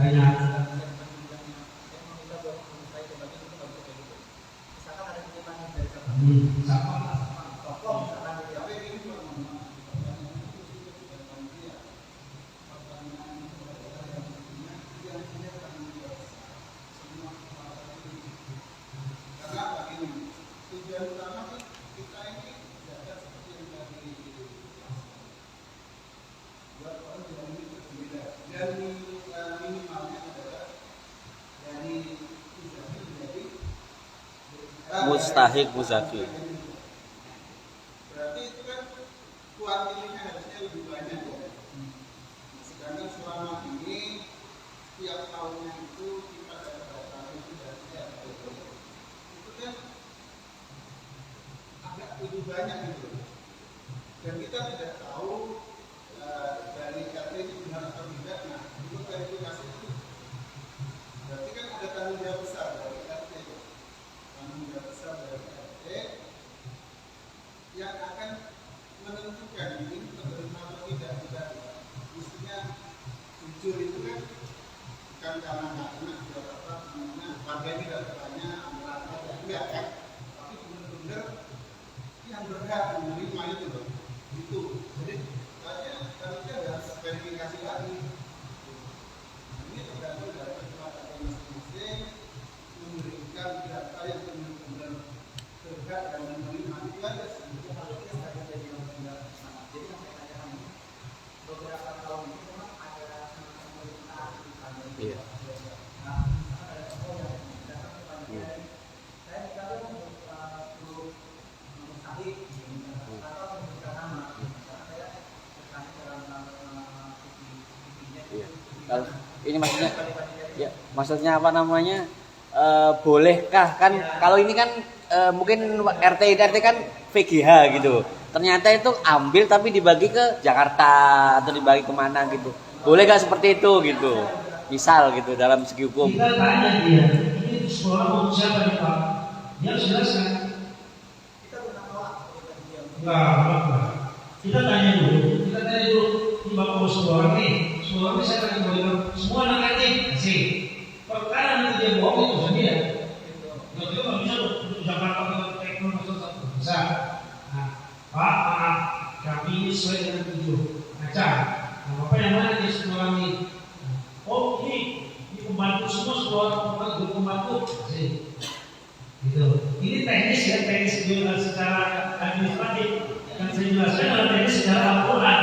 tanya. Sama. Mustahik muzakir. Berarti itu kan kuantitasnya harusnya lebih banyak ya. Sedangkan selama ini tiap tahunnya itu kita dapat itu dari itu kan agak lebih banyak gitu. Dan kita tidak tahu dari RT itu benar atau tidak. Nah, untuk verifikasi itu berarti kan ada tanggung jawab besar dari RT. Tanggung jawab besar dari RT yang akan menentukan ini menerima atau tidak. Mestinya jujur itu kan bukan karena nggak enak berapa namanya warga ini datanya merata enggak kan, tapi benar-benar yang berhak menerima itu loh. Itu jadi tanya harus verifikasi lagi. Ini tergantung dari kesepakatan masing-masing memberikan data yang benar-benar berhak dan menerima itu aja sih. Jadi yang saya tanyakan ini beberapa tahun ini memang ada semacam pemerintahan di Iya. Nah, ada contoh yang datang ke panitia, saya minta dong untuk 10 mustahik atau memberikan nama, karena saya tertarik dalam TV-nya. Iya. Kalau ini maksudnya, ya maksudnya apa namanya? Bolehkah kan? Kalau ini kan mungkin RT kan VGH gitu. Ternyata itu ambil tapi dibagi ke Jakarta atau dibagi kemana gitu. Boleh gak seperti itu gitu? Misal gitu dalam segi hukum. Kita tanya dia, ini sekolah mau siapa nih Pak? Dia harus jelaskan. Kita pernah tolak seperti dia. Enggak. Kita tanya dulu, ini Bapak mau 10 orang nih, 10 orang ini saya tanya boleh semua anak yatim, sih. Perkara nanti dia bohong itu urusan dia. Nggak juga nggak bisa loh, untuk Jakarta ke teknologi satu bisa. Nah, Pak, maaf, kami ini sesuai dengan tujuh acara. Nah, Bapak yang mana nih 10 orang ini? Oh ini pembantu semua 10 orang pembantu, sih. Gitu. Ini teknis ya, teknis secara administratif. Yang saya jelaskan adalah teknis secara Al-Quran.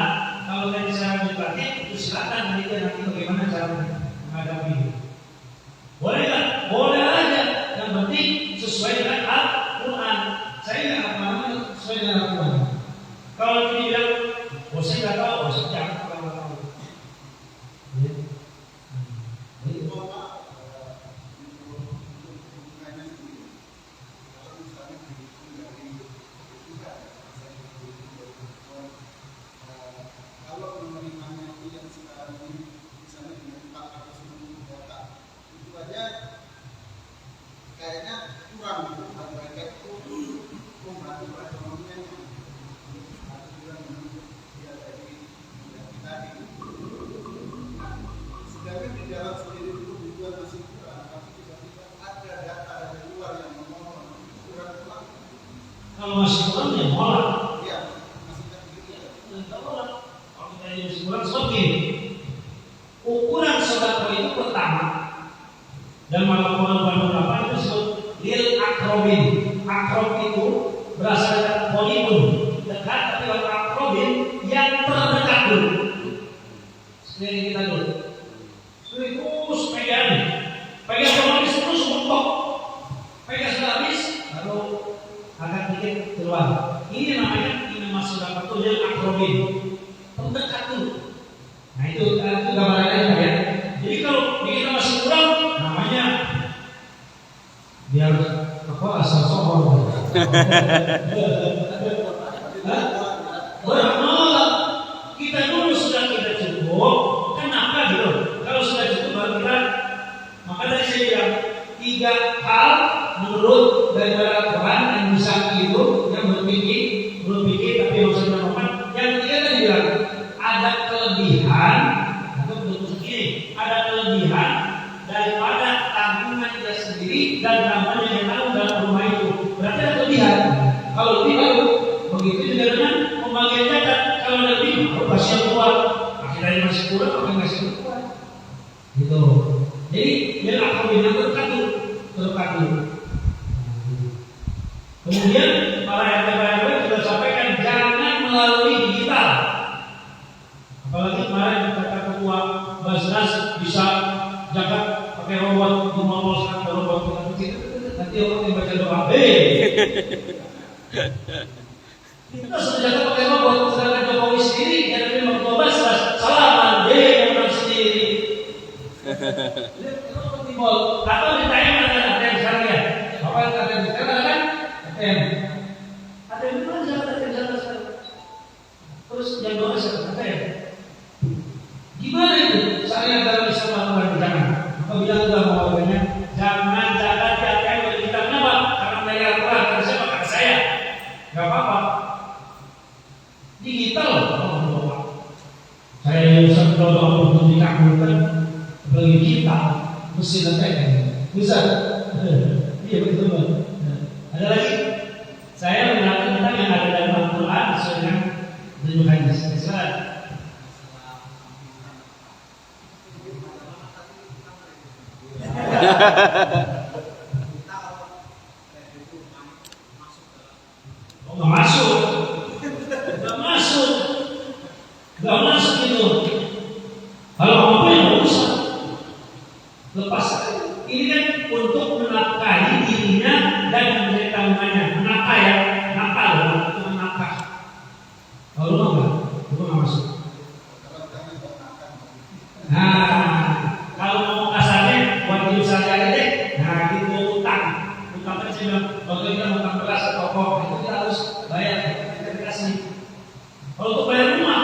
Kalau teknis secara administratif, itu silakan nanti bagaimana cara menghadapi itu. Boleh nggak? Boleh aja. Yang penting sesuai dengan Al-Quran. Saya nggak apa-apa sesuai dengan Al-Quran. Kalau dia bilang, oh saya nggak tahu, oh saya jangan kalau tahu. Ya. Kalau menerimanya itu yang sekarang ini misalnya dengan 460 data itu aja kayaknya kurang gitu. Mereka itu membantu perekonomian atau juga menurut dia dari kita ini. Nah, sedangkan di dalam sendiri itu kebutuhan masih kurang, tapi tiba-tiba ada data dari luar yang memohon kurang. Kalau masih kurang ya mola. Iya, masih tak begitu ya. Kalau kita ini masih kurang, seperti ukuran sodako itu pertama dan melakukan beberapa itu disebut lil akrobin. Akrob itu berasal dari polibun, dekat, tapi kalau akrobin yang terdekat dulu. Seperti kita dulu. Terus pegang terus mentok. Pegang sudah habis, baru terdekat dulu. Nah itu gambarannya ya. Jadi kalau kita masih kurang, namanya biar apa asal sohor. Benar, kita dulu sudah kita cukup, kenapa gitu? Kalau sudah cukup baru kita. Maka tadi saya bilang 3 hal menurut daripada Tuhan yang bisa itu yang berpikir tapi maksudnya melakukan. Yang ketiga tadi bilang ada kelebihan atau bentuk ini ada kelebihan daripada tanggungan dia sendiri dan namanya yang tahu dalam rumah itu berarti ada kelebihan. Kalau lebih baru begitu juga dengan pembagian zakat. Kalau lebih baru pasti yang kuat. Akhirnya masih kurang apa masih kuat gitu. Jadi yang akan terdekat dulu. Kemudian para RT kita sampaikan jangan melalui digital. Apalagi kemarin kata ketua Basnas bisa jaga pakai robot, memoloskan robot kecil. Nanti orang yang baca doa, kita sudah jaga pakai robot. Sedangkan Jokowi sendiri yang dari ketua Basnas salaman yang orang sendiri. Atau ditayangkan dengan ATM sekarang ya. Apa yang ATM sekarang kan? ATM. ATM itu kan jalan ATM sekarang. Terus yang doa siapa? ATM. Gimana itu? Saya dalam Islam melakukan jangan. Apabila sudah melakukannya, jangan zakat di ATM oleh kita. Kenapa? Karena mereka kurang. Karena siapa? Karena saya. Gak apa-apa. Digital. Saya yang bisa berdoa untuk dikabulkan. Bagi kita mesti nantikan bisa iya betul Pak. Ada lagi saya mengatakan tentang yang ada dalam Al-Quran sesuai dengan tunjuk hadis. Silakan. Nggak masuk itu. Kalau apa yang usah lepas. Ini kan untuk menafkahi dirinya dan menjadi tanggungannya. Menafkah ya, nakal, bukan nafkah. Kalau lu enggak masuk. Nah, kalau mau kasarnya buat diri saya aja deh. Nah, gitu utang kan saya bilang, kalau kita utang beras atau pokok itu kita harus bayar, kita dikasih. Kalau untuk bayar rumah,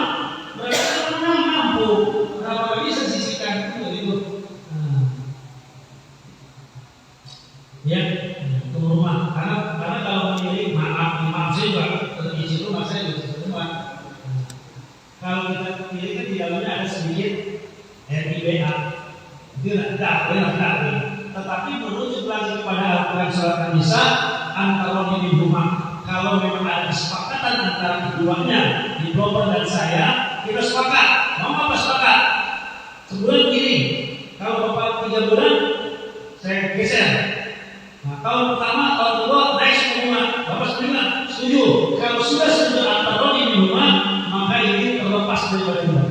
mereka kan mampu, berapa bisa sisihkan itu. Ya, ke rumah. Karena kalau memilih maaf saya juga terisi rumah saya juga rumah. Kalau kita pilih kan di dalamnya ada sedikit RIBA, itu tidak. Tetapi merujuk lagi kepada Al-Quran surat An-Nisa antara di rumah. Kalau memang ada kesepakatan antara keduanya, di Blower dan saya, kita sepakat. Mau apa sepakat? Sebulan begini. Kalau bapak 3 bulan, saya geser. Nah, tahun pertama, tahun kedua naik semua, bapak setuju. Kalau sudah setuju antara di rumah, maka ini terlepas daripada rumah.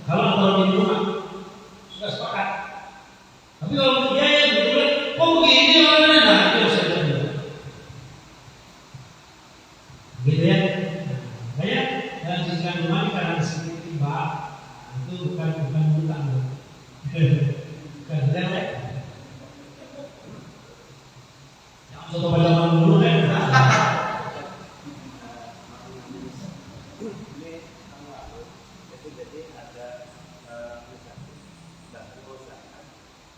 Kalau antara di rumah sudah sepakat. Tapi kalau biaya betul, kok begini mana? Nah, itu saya tahu. Gitu ya. Banyak dalam sisikan rumah karena sedikit tiba, itu bukan hutang. Bukan ya. Satu zaman dulu kan. Jadi ada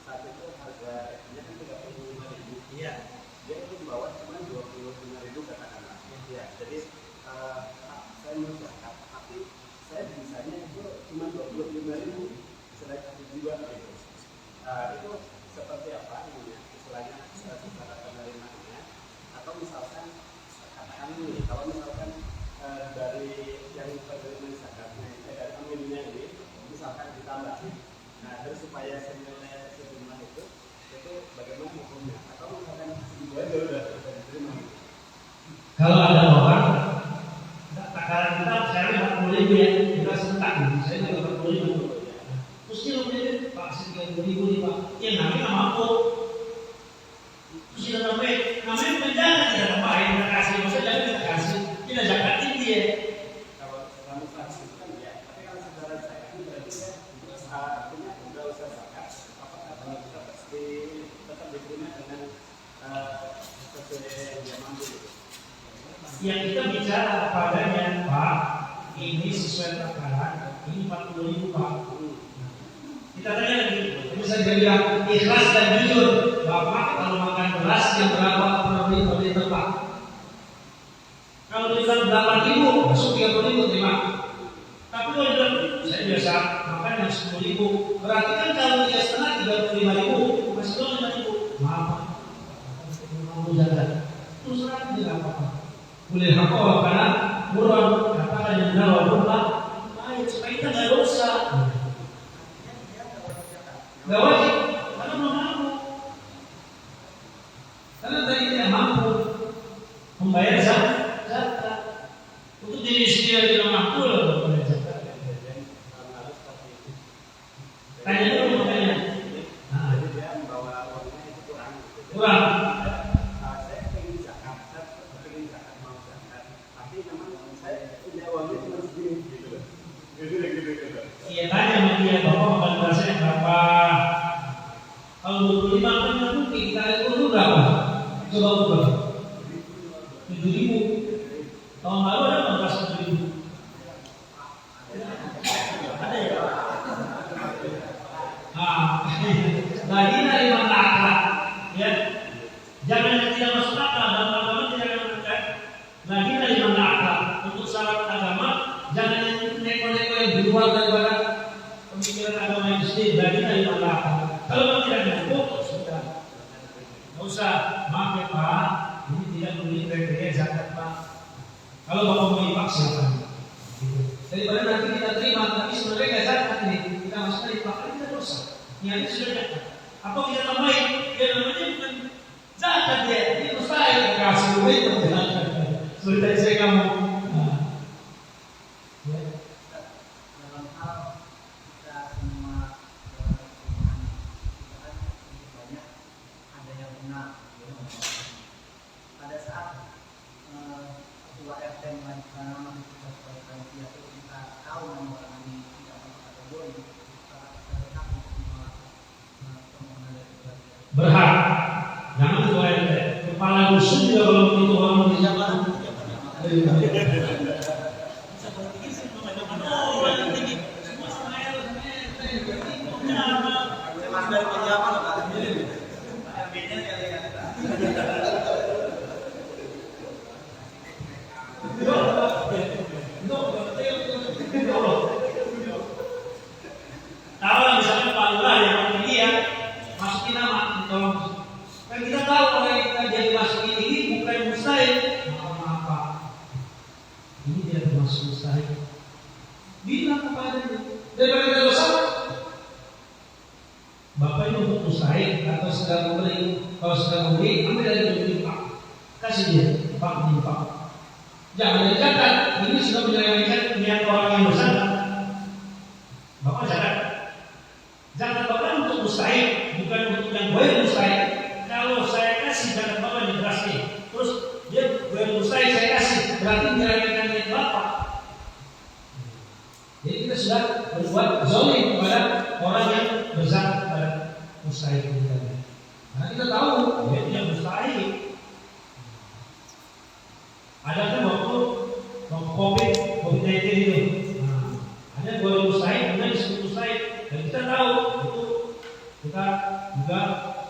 saat itu harganya kan 35.000. Iya. Dia itu di bawah cuma 25.000 katakanlah. Iya. Jadi saya mengusahakan, tapi saya bisanya itu cuma 25.000. Selain itu juga gitu. Itu seperti apa ini? Istilahnya secara penerimaannya, atau misalkan katakan ini, kalau misalkan dari yang penerima zakatnya dari pemilihnya ini misalkan ditambahin, nah terus supaya senilai sejumlah itu bagaimana hukumnya? Atau misalkan segitu aja udah diterima? Kalau ada orang takaran kita sekarang 40.000 ya, kita sentak, saya juga 40.000. Terus dia bilang, Pak, 30.000 nih Pak, ya namanya mampu. Terus dia namanya penjaga tidak baik, kita kasih, maksudnya kita kasih, kita zakatin dia. Kalau fraksi Yang kita bicara padanya Pak, ini sesuai takaran, ini 40.000 Pak. Kita tanya lagi, bisa bilang ikhlas dan jujur, Bapak kalau makan beras yang berapa per liter Pak? Kalau dibilang 8.000, masuk 30.000 terima. Tapi kalau dibilang saya biasa makan yang 10.000, berarti kan kalau 3,5 35.000, masih 5.000. Maaf Pak, mau jalan, terus terang tidak apa-apa. Boleh apa karena murah katakan yang benar walaupun Pak, baik supaya kita nggak dosa. Nggak wajib, karena belum mampu. Karena tadi tidak mampu membayar zakat. Untuk diri sendiri tidak mampu loh membayar zakat. Tanya dulu makanya. Kurang. Iya tanya sama dia, Bapak makan berasnya berapa? Kalau 25 kan mungkin kita lihat dulu berapa? Coba ubah 7.000. Tahun lalu ada nggak beras 7.000? Ada ya? Lagi dari mata akal, ya. Jangan yang tidak masuk akal dan agama tidak akan mendekat. Lagi dari mata akal untuk syarat agama, jangan yang neko-neko yang di luar daripada pemikiran agama yang sendiri. Lagi dari mata akal. Kalau tidak mampu, sudah. Nggak usah, maaf ya Pak, ini tidak memiliki kriteria zakat Pak. Kalau Bapak mau infak silakan. Daripada nanti kita terima, tapi sebenarnya nggak zakat ini, kita masukkan infak, kita dosa. Niatnya sudah zakat. Apa kita tambahin? Ya namanya bukan zakat ya, itu saya kasih duit untuk zakat. Sudah saya kamu. Dalam hal kita semua banyak ada yang benar. Pada saat ketua RT mengajukan panitia itu kita tahu nama orang ini tidak masuk kategori, kita berhak untuk permohonan dari ketua RT. Berhak. Jangan ketua RT. Kepala dusun juga belum itu orang menjabat. Dari penjaman Pak. Kalau misalnya Pak Lurah yang dia masukin nama, tolong. Kan kita tahu kalau yang kita jadi masukin ini bukan mustahil. Maaf Pak, ini tidak termasuk mustahil. Bilang kepada dia, daripada kita dosa. Bapak ini untuk mustahil atau sedang membeli. Kalau sedang membeli, ambil dari duit Pak, kasih dia Pak ini Pak. Jangan dijakat, ini sudah menyelewengkan niat orang yang besar. Bapak zakat. Zakat Bapak untuk mustahil, bukan untuk yang boleh mustahil. Kalau saya kasih zakat Bapak di beras ini, terus dia boleh mustahil saya kasih, berarti menyelewengkan niat Bapak. Jadi kita sudah berbuat zalim kepada orang yang berzakat pada mustahil kita. Nah kita tahu dia tidak mustahil. Ada kan waktu COVID-19 itu, ada dua mustahil, ada disebut mustahil, dan kita tahu itu kita juga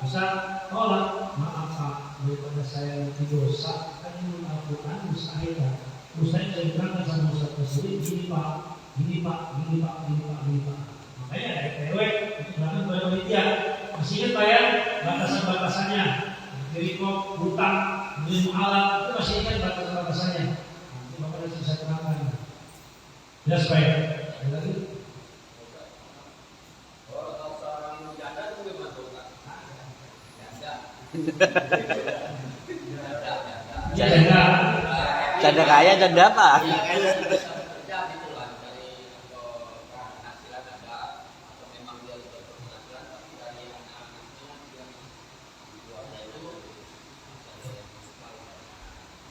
bisa tolak. Maaf Pak, daripada saya nanti dosa, kan ini Al-Quran mustahil kan? Mustahil saya berangkat sama Ustaz tersebut, gini Pak, gini Pak, gini Pak, gini Pak, gini Pak. Makanya ada RTW untuk berangkat pada panitia. Masih ingat Pak ya, batasan-batasannya, jadi kok hutang, beli alat, itu masih ingat batasan-batasannya. Nanti Bapak nanti bisa terangkan. Jelas Pak ya? Ada lagi? Janda. Janda kaya, janda apa?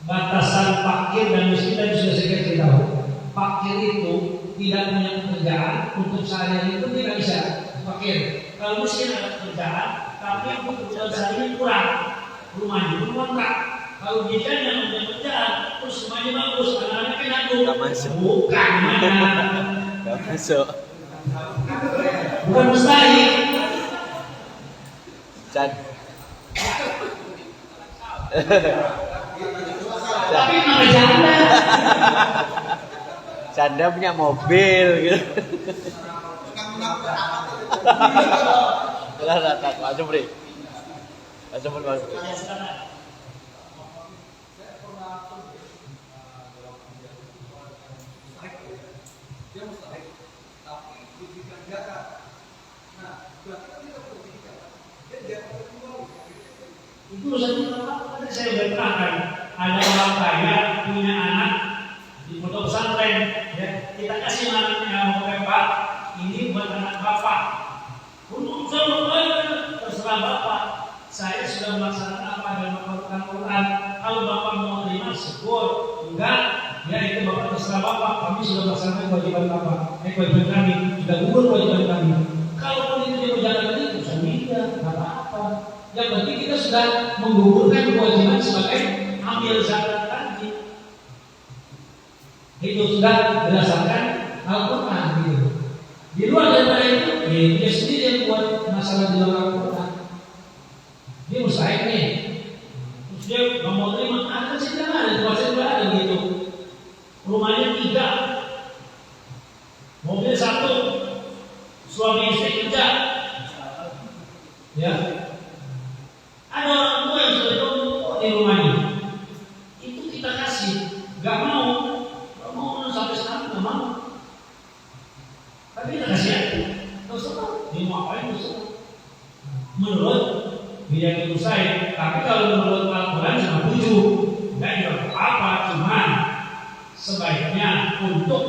Batasan fakir dan miskin tadi sudah saya ceritahu. Fakir itu tidak punya pekerjaan, untuk sehari-hari itu tidak bisa fakir. Kalau miskin ada pekerjaan, tapi untuk kebutuhan sehari kurang, rumahnya pun kontrak. Kalau gitarnya punya pecahan, terus semuanya bagus, anak-anaknya kan aku. Nggak masuk. Bukan mana? Gak masuk. Bukan mustahil. Chan. Tapi nama janda. Canda punya mobil gitu. Langsung beri. Langsung masuk. Itu saya berterangkan, ada orang kaya punya anak di pondok pesantren, ya kita kasih anaknya Pak, ini buat anak bapak. Untuk terserah bapak. Saya sudah melaksanakan apa dalam Al-Quran. Kalau bapak mau terima, syukur. Enggak, ya itu bapak terserah bapak. Kami sudah melaksanakan kewajiban bapak. Kewajiban kami sudah gugur kewajiban kami. Kalaupun itu dia berjalan itu, saya tidak apa-apa. Yang penting kita sudah menggugurkan kewajiban sebagai ambil zakat tadi. Itu sudah berdasarkan Al-Quran gitu. Di luar daripada itu, dia sendiri yang buat masalah di luar Al-Quran. Dia mustahil nih. Terus dia nggak mau terima, ada sih kan ada, di masa juga ada gitu. Rumahnya 3, mobil 1, suami istri kerja. Ya. Ada orang tua yang sudah tua di rumahnya. Itu kita kasih, nggak mau sampai sekarang nggak mau. Tapi kita kasih aja. Terserah, dia mau apain terserah. Menurut biaya itu saya, tapi kalau menurut Al-Quran cuma 7, nggak juga apa, cuman sebaiknya untuk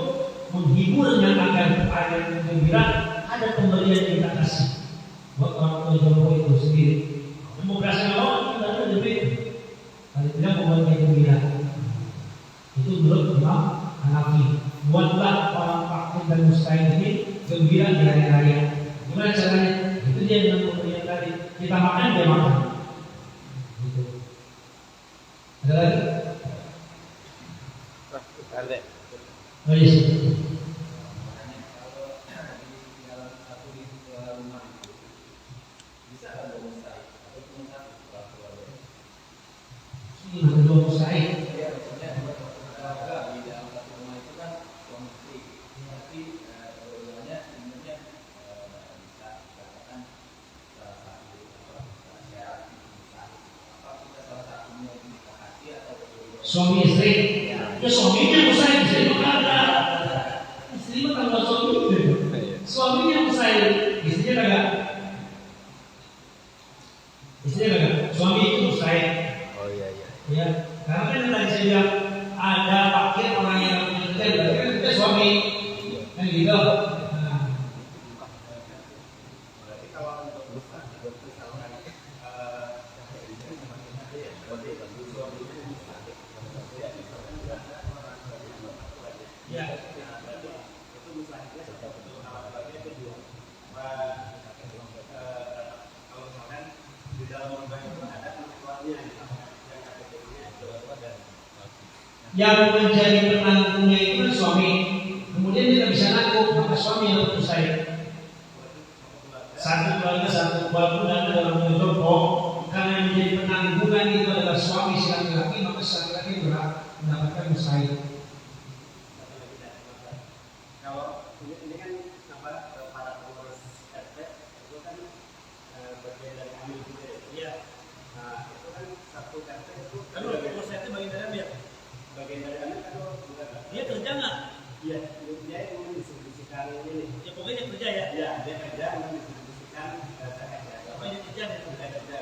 menghiburnya agar ada yang gembira, ada pemberian yang kita kasih buat orang tua jomblo itu sendiri. Yang mau berhasil Allah, kita ada lebih. Kalau tidak membuat dia gembira, itu menurut Imam Hanafi. Buatlah orang fakir dan mustahil ini gembira di hari raya. Gimana caranya? Itu dia dengan pemberian tadi. Kita makan, dia makan. Gitu. Ada lagi? Ada. Oh iya. Ini kedua mustahil. Suami istri, ya suaminya mustahil, istri mah kagak. Istri mah tanggal suami, suaminya mustahil, istrinya kagak. Istrinya kagak, suami itu mustahil. Oh iya. Ya, karena kan tadi saya bilang ada fakir orang yang punya kerja, berarti kan kita suami, kan gitu. Ya. Yang menjadi penanggungnya itu kan suami. Kemudian dia bisa nanggung, maka suami yang selesai. Satu keluarga, satu keluarga dalam menjemput. Karena yang menjadi penanggungan itu adalah suami si laki-laki, maka si laki-laki berhak mendapatkan mustahil. Kalau ini kan para pengurus RT itu kan bagian dari kami juga ya. Iya. Nah itu kan satu RT itu kan pengurus RT bagian dari kami ya. Bagian dari kami kan bukan. Dia kerja nggak? Iya. Dia yang mendistribusikan ini. Ya pokoknya kerja ya. Iya dia kerja mendistribusikan zakat ya. Pokoknya kerja dia kerja.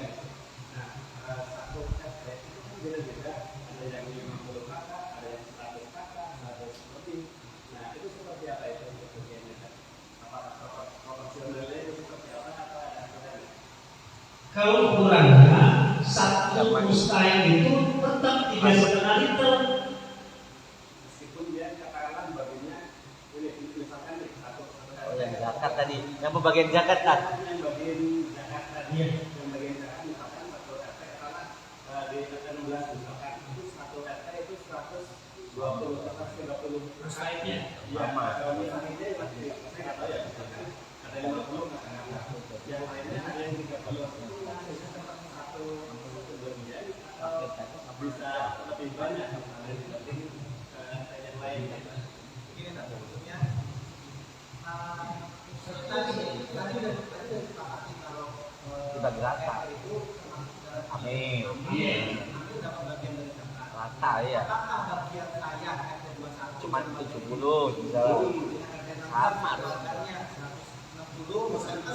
Nah satu RT itu kan beda-beda. Ada yang 50 kakak, ada yang 100 kakak, ada yang seperti. Nah itu seperti apa itu bagiannya? Apakah proporsionalnya itu seperti apa atau ada aturan? Kalau ukurannya satu mustahil itu tetap 3,5 liter. Meskipun dia katakanlah bagiannya ini misalkan nih satu Oh yang zakat tadi, yang pembagian zakat kan? yang bagian zakat tadi, yang bagian zakat misalkan satu RT katakanlah di RT 16 misalkan Mustahiknya. Sama. Kalau misalnya dia masih saya nggak tahu ya, misalkan ada 50 nggak yang lainnya ada yang 30. Satu bagian bisa lebih banyak dibanding yang lain. Begini tak maksudnya tadi udah disepakati kalau Dibagi rata. itu termasuk dalam Amin. itu dapat bagian dari zakat. Rata ya. Apakah bagian saya RT 21 Cuma 70 misalnya. Sama harus. bagiannya 160 misalnya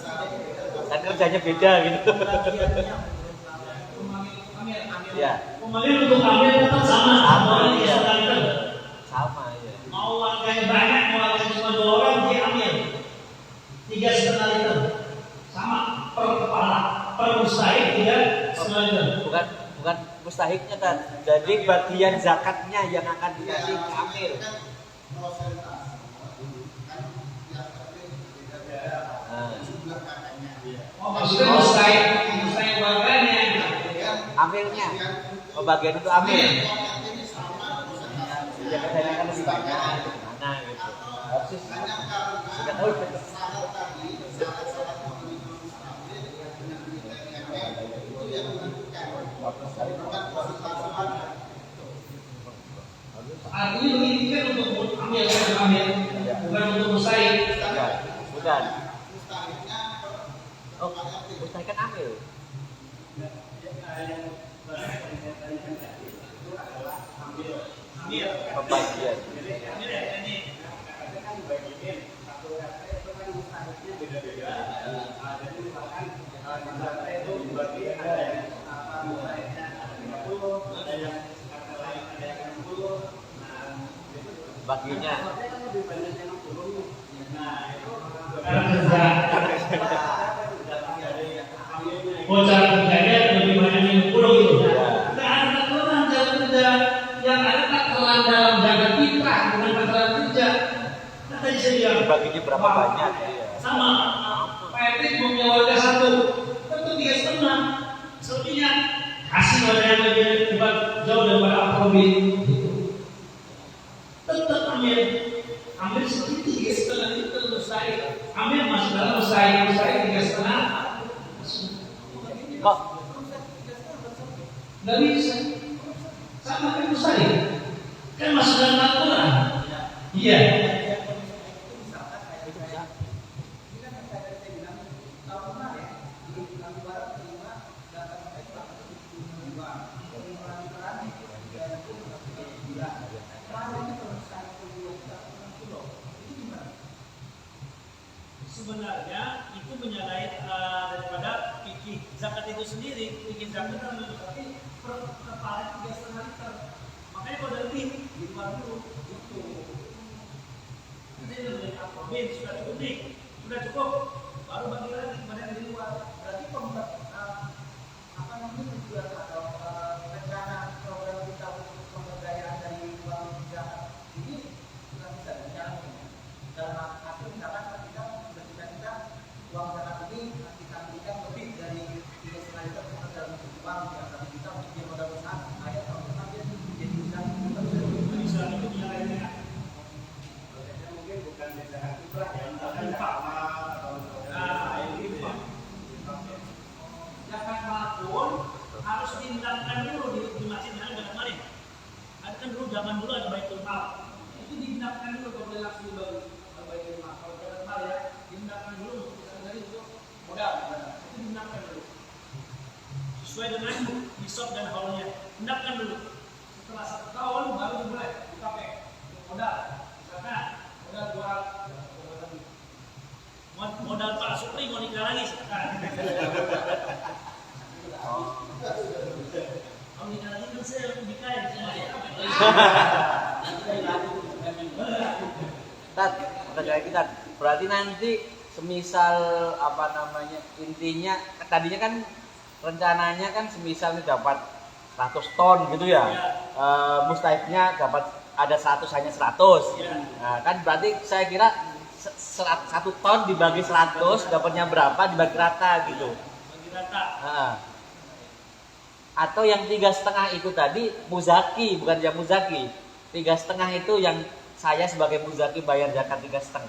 Kan kerjanya beda gitu. bagiannya Ya, Pembelian untuk ambil tetap sama. Sama, Orang iya. setengah liter. sama ya. Mau warganya banyak, mau warganya cuma 2 orang, dia ambil 3,5 liter. Sama per kepala, per mustahik 3,5 liter. Bukan mustahiknya kan. Jadi bagian zakatnya yang akan dikasih ke Amir. kan prosentase kan tiap RT beda-beda Nah, jumlah kakaknya. Oh, maksudnya mustahik warganya. Amirnya. Oh, bagian itu Amir. Ini sama prosentase. Ya katanya kan lebih banyak. Gimana gitu. Harusnya Hanya karena nggak tahu. syarat tadi, syarat-syarat memenuhi mustahil dengan kriteria itu yang menentukan bukan prosentase warga. Artinya begini kan untuk ambil, bukan untuk mustahik. Ya, bukan. Mustahilnya Oh, mustahik kan Amir. Yang tadi kan tadi itu adalah ambil. Pembagian. Jadi ambil ya ini. Ada kan bagian satu RT itu kan mustahiknya beda-beda. Jadi misalkan satu RT itu dibagi ada yang mustahiknya ada 30, ada yang RT lain ada yang 60. Nah, itu Baginya. RT kan lebih banyak yang 60. Nah, itu Cara kerja, dari ambilnya. oh cara kerjanya lebih banyak yang 10 gitu. Ya. Nggak ada takaran cara kerja, yang ada takaran dalam jaga fitrah, bukan takaran kerja. Nah, tadi saya bilang, Dibaginya berapa banyak ya. sama Pak RT punya warga 1, tentu 3,5. Selebihnya kasih pada yang lebih bukan jauh daripada aprobi. Tetap ambil seperti 3,5 liter mustahik. Ambil masuk dalam mustahik 3,5. Kok Nggak bisa. Sama kan mustahik. Kan masuk dalam Al-Quran. Iya. Sebenarnya itu menyalahi daripada fikih zakat itu sendiri. Fikih zakat kan tapi per kepala 3,5 liter. Makanya kalau ada lebih di luar dulu itu. Nanti dari aprobin sudah cukup nih, sudah cukup. Baru bagi lagi kepada yang di luar. Berarti tujuan atau rencana program kita untuk pemberdayaan dari uang zakat ini sudah bisa dijalankan. Dalam arti misalkan kita uang zakat ini kita berikan lebih dari 3,5 liter untuk dalam uang yang 1 juta untuk dia modal besar. Ayat tahun depan dia jadi bisa itu menyalahinya. Prosesnya mungkin bukan zakat fitrah ya, misalkan sama atau Ini zakat malpun harus diundangkan dulu di masjid yang ada kemarin. Ada kan dulu zaman dulu ada baitul mal. Itu diundangkan dulu kalau dia langsung baru baitul mal. Kalau zakat mal ya diundangkan dulu dari itu modal. Itu diundangkan dulu. Sesuai dengan nisab dan haulnya. Undangkan dulu. Setelah 1 tahun baru dimulai dipakai modal. Misalkan modal jual modal Pak Supri mau nikah lagi sekarang. Kalau nikah lagi kan saya nikah ya sama ya. Tat, kita berarti nanti semisal apa namanya intinya tadinya kan rencananya kan semisal dapat 100 ton gitu ya, mustahiknya dapat ada 100 hanya 100. Nah, kan berarti saya kira 1 ton dibagi 100 dapatnya berapa dibagi rata gitu. Bagi rata. Nah, atau yang 3,5 itu tadi muzaki bukan jam muzaki. 3,5 itu yang saya sebagai muzaki bayar zakat 3,5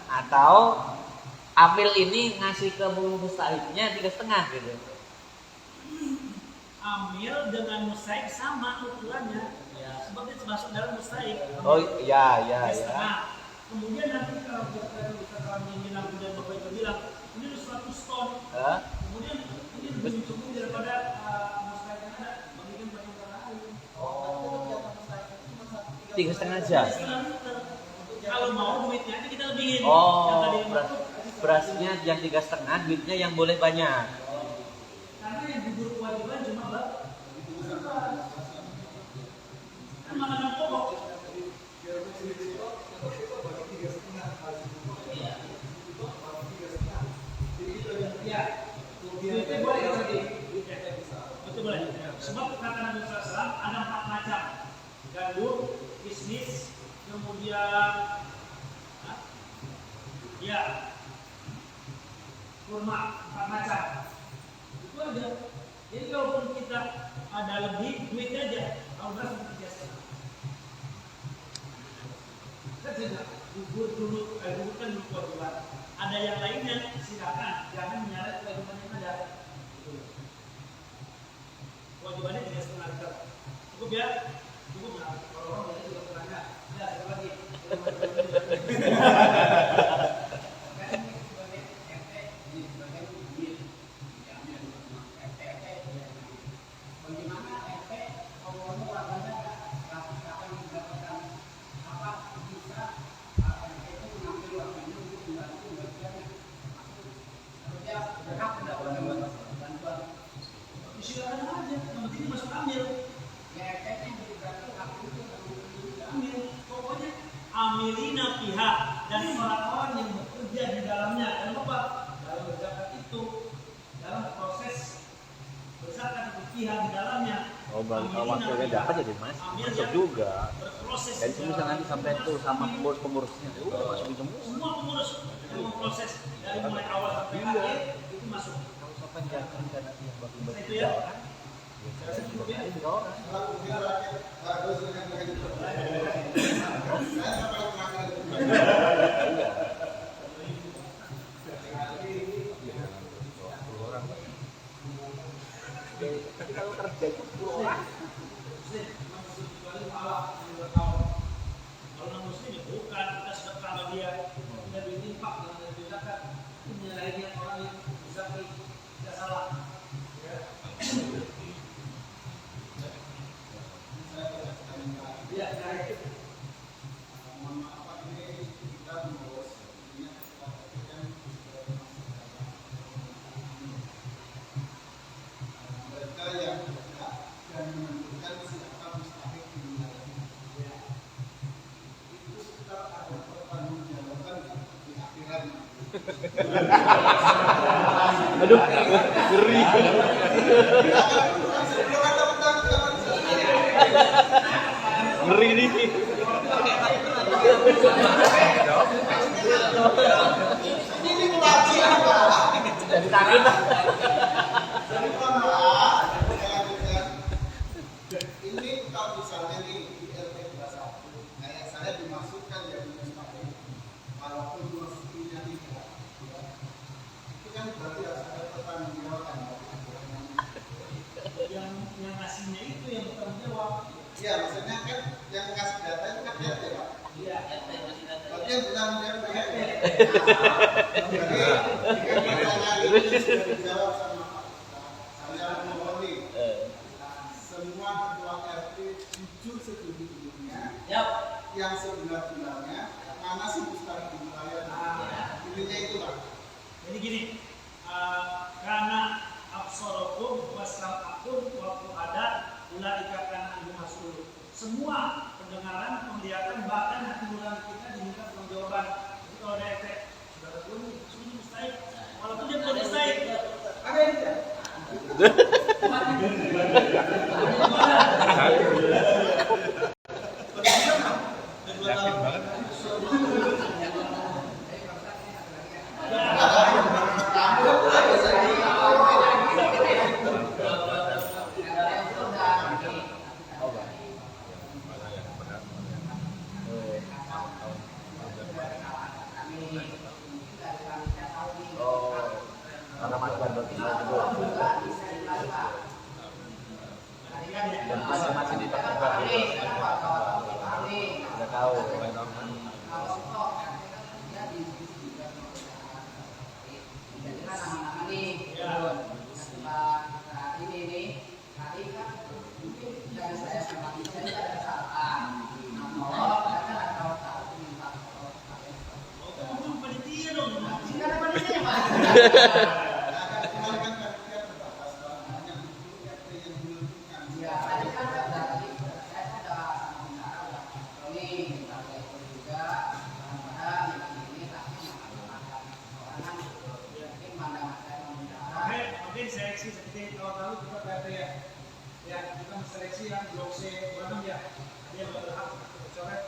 atau amil ini ngasih ke mustahiknya 3,5 gitu. Amil dengan mustaik sama ukurannya, seperti masuk dalam mustaik. Oh iya iya ya. Nah, kemudian nanti kalau kita ingin kemudian Bapak Ibu bilang ini 100 ton, kemudian ini lebih cukup daripada mustaik yang ada, bagikan bagi lain. Oh. 3,5 aja. Kalau mau duitnya kita lebihin. Oh, berasnya yang 3,5, duitnya yang boleh banyak. Karena yang gugur kewajiban cuma kan makanan pokok. Ya, duitnya boleh lagi. Betul boleh. Sebab kata Nabi SAW ada 4 macam. Gandum, bisnis, kemudian ya kurma, 4 macam. Itu aja. Jadi kalaupun kita ada lebih duit aja, kalau beras kita biasa. Kan tidak gugur dulu, gugur kan dulu kewajiban. Ada yang lainnya silakan, jangan menyalahi kewajiban yang ada. Kewajibannya 3,5 liter. Cukup ya? Cukup nggak? Kalau orang banyak juga bertanya, ya sekali lagi. Silakan aja, yang penting masuk ambil. Ambil, pokoknya amilina pihak dan orang-orang yang bekerja di dalamnya. Dalam apa? Dalam berzakat itu, dalam proses berzakat itu pihak di dalamnya. Oh, kalau waktunya dapat jadi masuk juga. Dan itu bisa nanti sampai tuh sama pengurus-pengurusnya. Masuk semua. Semua pengurus yang memproses dari mulai awal sampai akhir itu masuk. Panjangkan karena yang bagus Itu ya. orang. Biasanya juga ada 3 orang. Tapi kalau kerja itu 10 orang. Kalau non muslim ya bukan, kita sedekah sama dia, kita berinfak dengan dari zakat, itu menyalahinya orang yang bisa tidak salah. Ya, baik. Mereka yang tidak dan menentukan siapa mustahik dimiliki. Itu sudah ada pertanggungjawaban di akhirat. Aduh, ngeri. Ngeri nih. Ini kewajiban apa? Jadi takut. Jadi maaf, ini kalau misalnya nih di LP 21, kayak saya dimasukkan jadi mustahik, walaupun mestinya tidak, ya. Itu kan berarti harus ada pertanggungjawaban. Yang ngasihnya itu yang bertanggung jawab. Iya, maksudnya kan yang kasih data itu kan RT, Pak. Iya. Berarti yang bilang dia RT. Jadi, jika pertanyaan ini sudah dijawab sama Pak, saya mohon nih, semua ketua RT jujur sejujurnya, yang sebenar-benarnya, mana sih mustahik di wilayah. Intinya itu, Pak. Jadi gini, karena absorokum wasrafakun waktu ada ulaika kana mas'ul. Semua pendengaran, penglihatan, bahkan hati nurani kita diminta pertanggungjawaban. Jadi kalau ada efek, saudara belum ini mustahik, walaupun dia belum mustahik. Ada yang tidak? Karena masukan buat kita juga. Dan masing-masing dipakai. Udah tahu. Mungkin seleksi seperti tahun-tahun kita berarti ya kita seleksi yang blok C Bandung ya, dia berhak coret.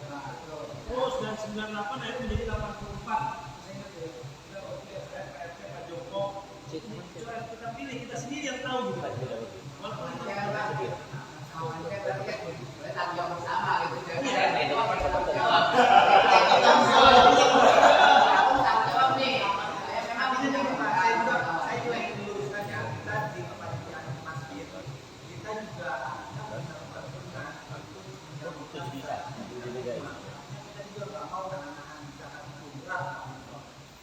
Terus dan 98 akhirnya menjadi 84. Saya ingat ya, kita waktu RT Pak Joko coret, kita pilih, kita sendiri yang tahu gitu. Walaupun itu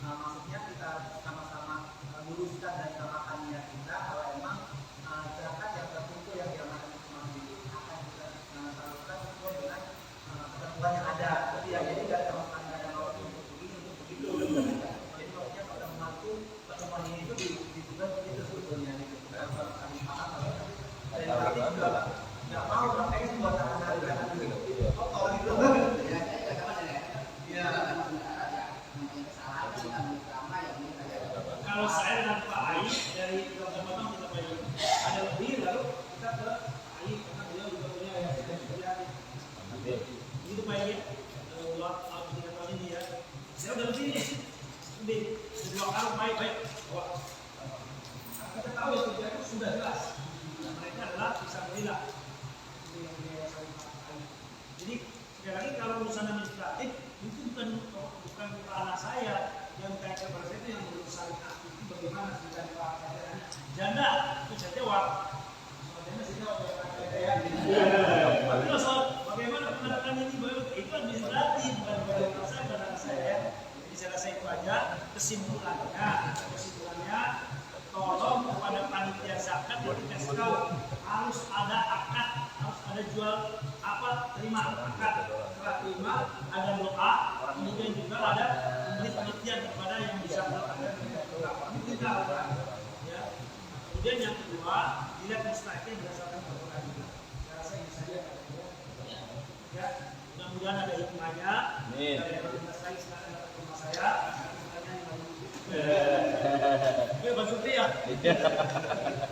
maksudnya kita sama-sama luruskan dan samakan niat kita kalau emang zakat yang tertentu yang diamankan masjid akan kita salurkan sesuai dengan ketentuan yang ada. Jadi tidak sama sekali ada kalau untuk begini untuk begitu. Jadi maksudnya pertemuan itu pertemuan ini itu ditugas begitu sebetulnya gitu. Dan berarti juga nggak mau sampai itu buat anak-anak gitu. Kalau gitu ya. kalau saya dengan Pak Ai dari teman-teman kita bagi ada lebih, lalu kita ke Ai karena beliau juga punya ya itu Pak Ai ulang tahun 3 tahun ini ya, saya udah lebih nih lebih 2 kali baik wah kita tahu ya tujuannya sudah jelas mereka adalah bisa berilah. Jadi sekali lagi kalau urusan administratif itu bukan ranah saya, yang kaitan pada saya itu yang berusaha itu bagaimana sedang keadaan janda itu saya jawab soalnya saya jawab ya. Tapi soal bagaimana penanganan ini itu administratif bukan ranah saya ya. Jadi saya rasa itu aja kesimpulannya tolong kepada panitia zakat dikasih tahu harus ada akad, harus ada jual apa terima akad, setelah terima ada doa, kemudian juga ada memberi pengertian kepada yang bisa melakukan kita ya. Kemudian yang kedua dilihat mustahil berdasarkan perbuatan kita. Saya rasa ini saja ya. Mudah-mudahan ada hikmahnya. Dari komunitas lain sekarang dapat rumah saya. Oke, Pak Supri ya.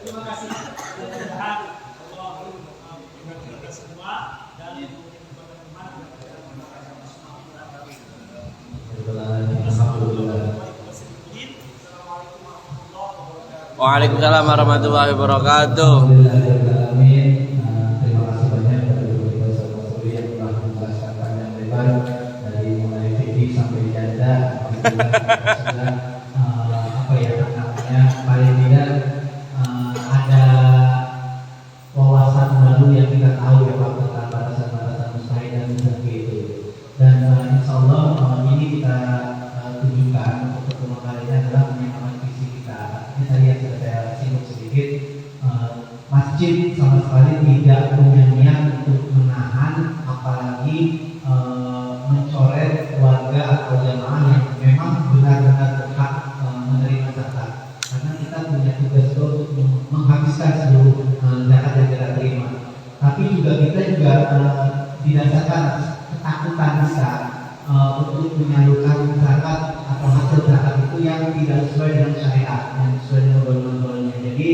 Terima kasih. Mudah-mudahan Allah memberkati kita semua dan Waalaikumsalam warahmatullahi wabarakatuh. Terima kasih banyak kepada Bapak Saudara yang telah menjelaskan panjang lebar dari mulai fikih sampai janda. Apa ya namanya, paling tidak ada wawasan baru yang kita tahu ya Pak tentang batasan-batasan mustahil dan seperti itu. Dan insya Allah ini kita tunjukkan untuk pertama kalinya adalah menyamakan visi kita. Ini tadi yang sudah saya singgung sedikit. Masjid sama sekali tidak punya niat untuk menahan, apalagi mencoret warga atau jamaah yang memang benar-benar berhak menerima zakat. Karena kita punya tugas untuk menghabiskan seluruh zakat yang kita terima. Tapi juga kita didasarkan ketakutan kita untuk menyalurkan zakat atau hasil zakat itu yang tidak sesuai dengan syariat, yang sesuai dengan undang-undangnya. Jadi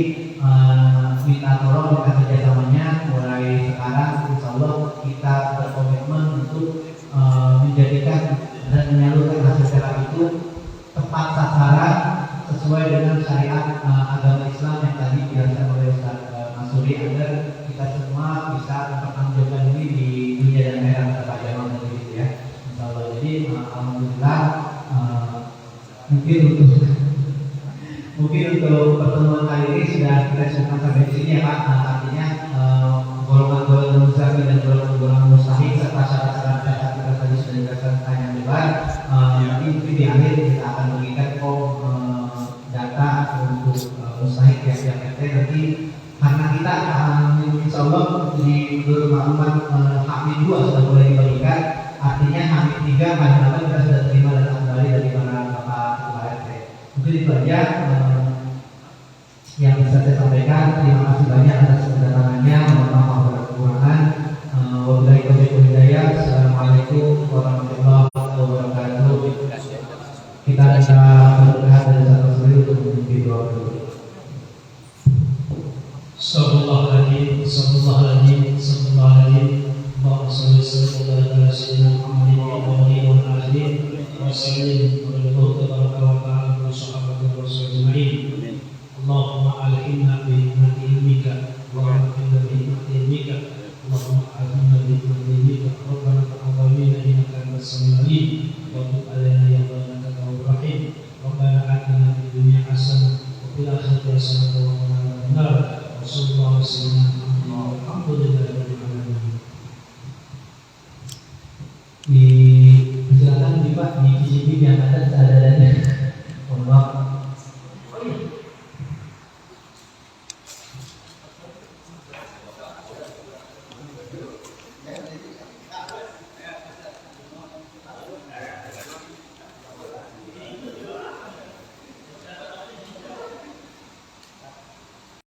minta tolong minta kerjasamanya mulai sekarang, insya Allah kita berkomitmen untuk menjadikan dan menyalurkan hasil zakat itu tepat sasaran sesuai dengan syariat agama Islam yang tadi dijelaskan oleh Ustaz Masuri, agar kita semua bisa mempertanggungjawabkan diri di dunia dan akhirat pada zaman itu ya. Insya Allah. Jadi alhamdulillah mungkin untuk Mungkin untuk pertemuan kali ini sudah kita cukupkan sampai di sini ya Pak. Artinya golongan-golongan mustahil dan golongan-golongan mustahil serta syarat-syarat dasar kita tadi sudah dijelaskan panjang lebar. Nanti mungkin di akhir kita akan memberikan data untuk mustahil tiap-tiap RT nanti karena kita insya Allah di maklumat H-2 sudah mulai dibagikan. Artinya H-3 H-8 kita sudah terima data kembali dari para Bapak Ketua RT. Mungkin itu aja yang bisa saya sampaikan. Terima kasih banyak atas kedatangannya. Mohon maaf atas kekurangan. Wabillahi taufiq wal hidayah. Assalamualaikum warahmatullahi wabarakatuh. Kita bisa berdoa dari satu sendiri untuk mengikuti doa dulu. Astagfirullahaladzim, astagfirullahaladzim, astagfirullahaladzim. Allahumma shalli wa sallim ala sayyidina Muhammadin wa alihi wa sahbihi wa sallim wa tabaraka wa ta'ala wa sahabati wa ajma'in. Allahumma alhimna bi hikmati ilmika wa alhimna bi hikmati ilmika. Allahumma alhimna bi hikmati ilmika. Rabbana taqabbal minna innaka antas samiul alim wa tub alaina ya rabbana innaka tawwabur rahim. Rabbana atina fid dunya hasanah wa fil akhirati hasanah wa qina adzaban nar. Sallallahu alaihi wasallam. Alhamdulillah. Silakan Pak di CCTV yang ada seadanya.